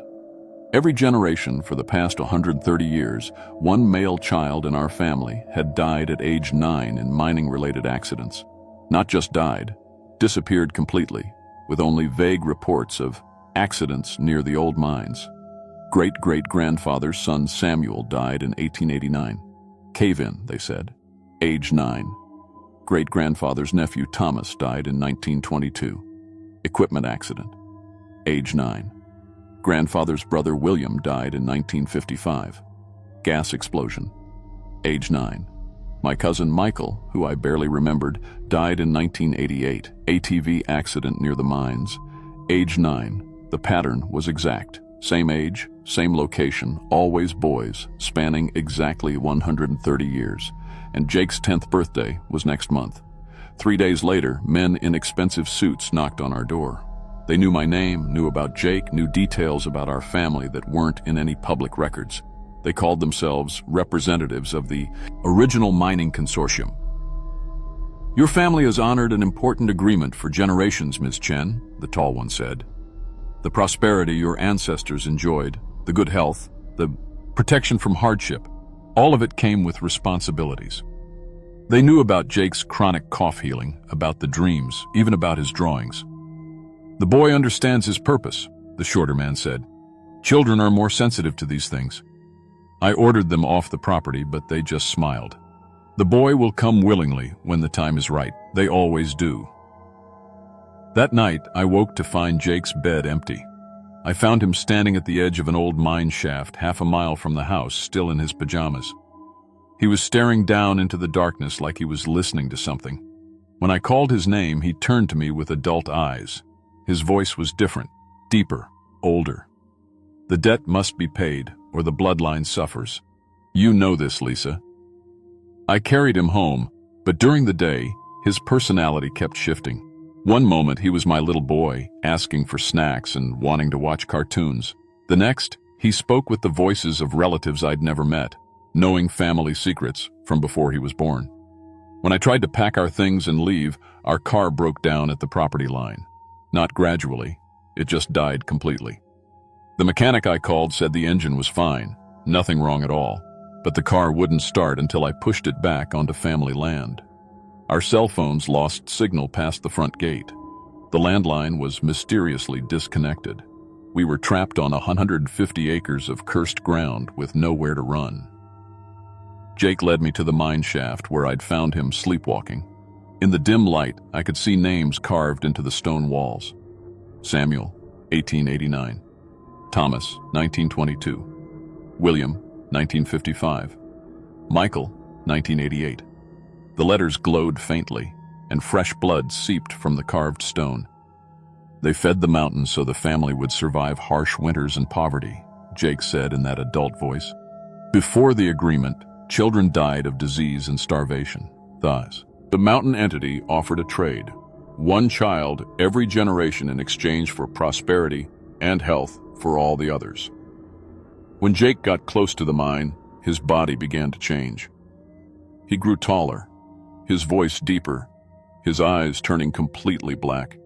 Speaker 1: Every generation for the past 130 years, one male child in our family had died at age 9 in mining-related accidents. Not just died, disappeared completely, with only vague reports of accidents near the old mines. Great-great-grandfather's son Samuel died in 1889. Cave-in, they said. Age 9. Great-grandfather's nephew Thomas died in 1922. Equipment accident. Age 9. Grandfather's brother William died in 1955. Gas explosion. Age 9. My cousin Michael, who I barely remembered, died in 1988. ATV accident near the mines. Age 9. The pattern was exact. Same age, same location, always boys, spanning exactly 130 years. And Jake's 10th birthday was next month. 3 days later, men in expensive suits knocked on our door. They knew my name, knew about Jake, knew details about our family that weren't in any public records. They called themselves representatives of the original mining consortium. "Your family has honored an important agreement for generations, Ms. Chen," the tall one said. "The prosperity your ancestors enjoyed, the good health, the protection from hardship, all of it came with responsibilities." They knew about Jake's chronic cough healing, about the dreams, even about his drawings. "The boy understands his purpose," the shorter man said. "Children are more sensitive to these things." I ordered them off the property, but they just smiled. "The boy will come willingly when the time is right. They always do." That night, I woke to find Jake's bed empty. I found him standing at the edge of an old mine shaft 1/2 mile from the house, still in his pajamas. He was staring down into the darkness like he was listening to something. When I called his name, he turned to me with adult eyes. His voice was different, deeper, older. The debt must be paid, or the bloodline suffers. You know this, Lisa. I carried him home, but during the day, his personality kept shifting. One moment, he was my little boy, asking for snacks and wanting to watch cartoons. The next, he spoke with the voices of relatives I'd never met, knowing family secrets from before he was born. When I tried to pack our things and leave, our car broke down at the property line. Not gradually, it just died completely. The mechanic I called said the engine was fine, nothing wrong at all, but the car wouldn't start until I pushed it back onto family land. Our cell phones lost signal past the front gate. The landline was mysteriously disconnected. We were trapped on 150 acres of cursed ground with nowhere to run. Jake led me to the mine shaft where I'd found him sleepwalking. In the dim light, I could see names carved into the stone walls. Samuel, 1889. Thomas, 1922. William, 1955. Michael, 1988. The letters glowed faintly, and fresh blood seeped from the carved stone. They fed the mountains so the family would survive harsh winters and poverty, Jake said in that adult voice. Before the agreement, children died of disease and starvation. Thus, the mountain entity offered a trade. One child every generation in exchange for prosperity and health for all the others. When Jake got close to the mine, his body began to change. He grew taller, his voice deeper, his eyes turning completely black.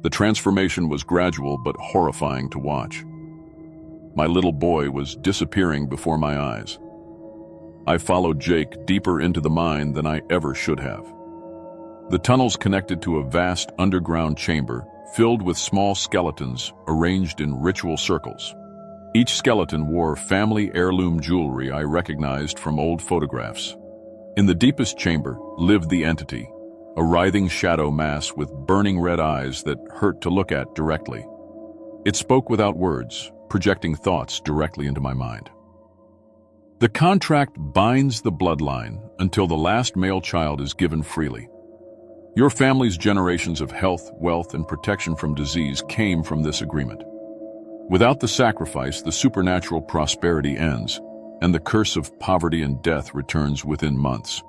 Speaker 1: The transformation was gradual but horrifying to watch. My little boy was disappearing before my eyes. I followed Jake deeper into the mine than I ever should have. The tunnels connected to a vast underground chamber filled with small skeletons arranged in ritual circles. Each skeleton wore family heirloom jewelry I recognized from old photographs. In the deepest chamber lived the entity, a writhing shadow mass with burning red eyes that hurt to look at directly. It spoke without words, projecting thoughts directly into my mind. The contract binds the bloodline until the last male child is given freely. Your family's generations of health, wealth, and protection from disease came from this agreement. Without the sacrifice, the supernatural prosperity ends, and the curse of poverty and death returns within months.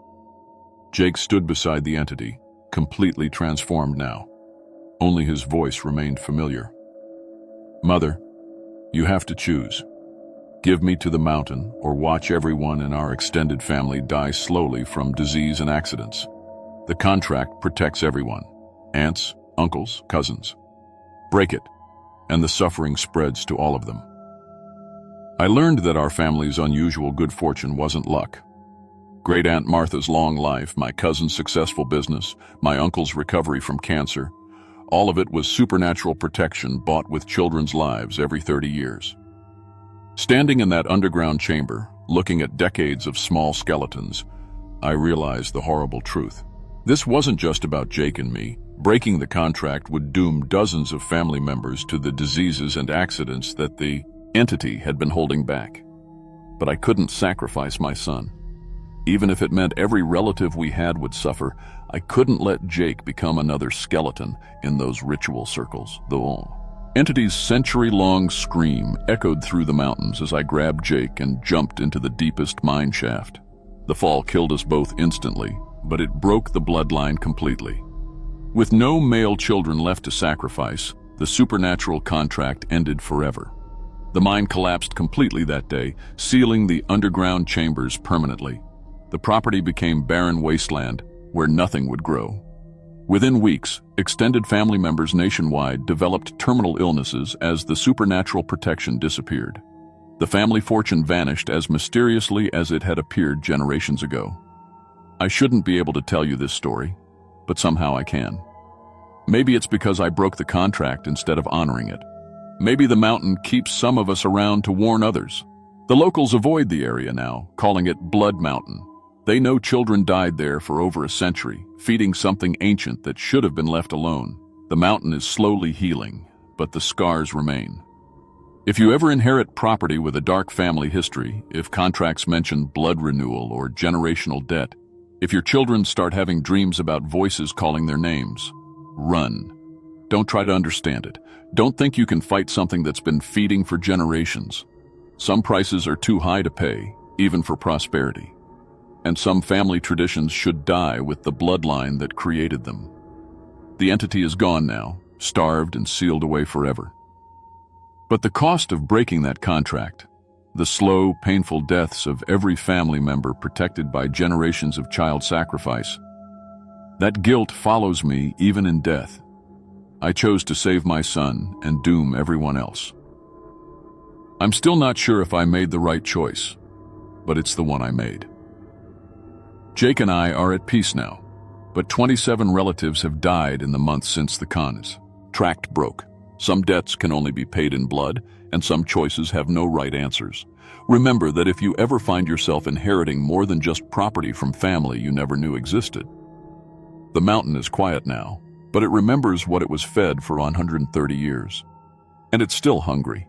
Speaker 1: Jake stood beside the entity, completely transformed now. Only his voice remained familiar. Mother, you have to choose. Give me to the mountain or watch everyone in our extended family die slowly from disease and accidents. The contract protects everyone, aunts, uncles, cousins. Break it, and the suffering spreads to all of them. I learned that our family's unusual good fortune wasn't luck. Great Aunt Martha's long life, my cousin's successful business, my uncle's recovery from cancer, all of it was supernatural protection bought with children's lives every 30 years. Standing in that underground chamber, looking at decades of small skeletons, I realized the horrible truth. This wasn't just about Jake and me. Breaking the contract would doom dozens of family members to the diseases and accidents that the entity had been holding back. But I couldn't sacrifice my son. Even if it meant every relative we had would suffer, I couldn't let Jake become another skeleton in those ritual circles. The entity's century-long scream echoed through the mountains as I grabbed Jake and jumped into the deepest mine shaft. The fall killed us both instantly, but it broke the bloodline completely. With no male children left to sacrifice, the supernatural contract ended forever. The mine collapsed completely that day, sealing the underground chambers permanently. The property became barren wasteland where nothing would grow. Within weeks, extended family members nationwide developed terminal illnesses as the supernatural protection disappeared. The family fortune vanished as mysteriously as it had appeared generations ago. I shouldn't be able to tell you this story, but somehow I can. Maybe it's because I broke the contract instead of honoring it. Maybe the mountain keeps some of us around to warn others. The locals avoid the area now, calling it Blood Mountain. They know children died there for over a century, feeding something ancient that should have been left alone. The mountain is slowly healing, but the scars remain. If you ever inherit property with a dark family history, if contracts mention blood renewal or generational debt, if your children start having dreams about voices calling their names, run. Don't try to understand it. Don't think you can fight something that's been feeding for generations. Some prices are too high to pay, even for prosperity. And some family traditions should die with the bloodline that created them. The entity is gone now, starved and sealed away forever. But the cost of breaking that contract, the slow, painful deaths of every family member protected by generations of child sacrifice, that guilt follows me even in death. I chose to save my son and doom everyone else. I'm still not sure if I made the right choice, but it's the one I made. Jake and I are at peace now, but 27 relatives have died in the months since the con is tracked broke. Some debts can only be paid in blood, and some choices have no right answers. Remember that if you ever find yourself inheriting more than just property from family you never knew existed. The mountain is quiet now, but it remembers what it was fed for 130 years. And it's still hungry.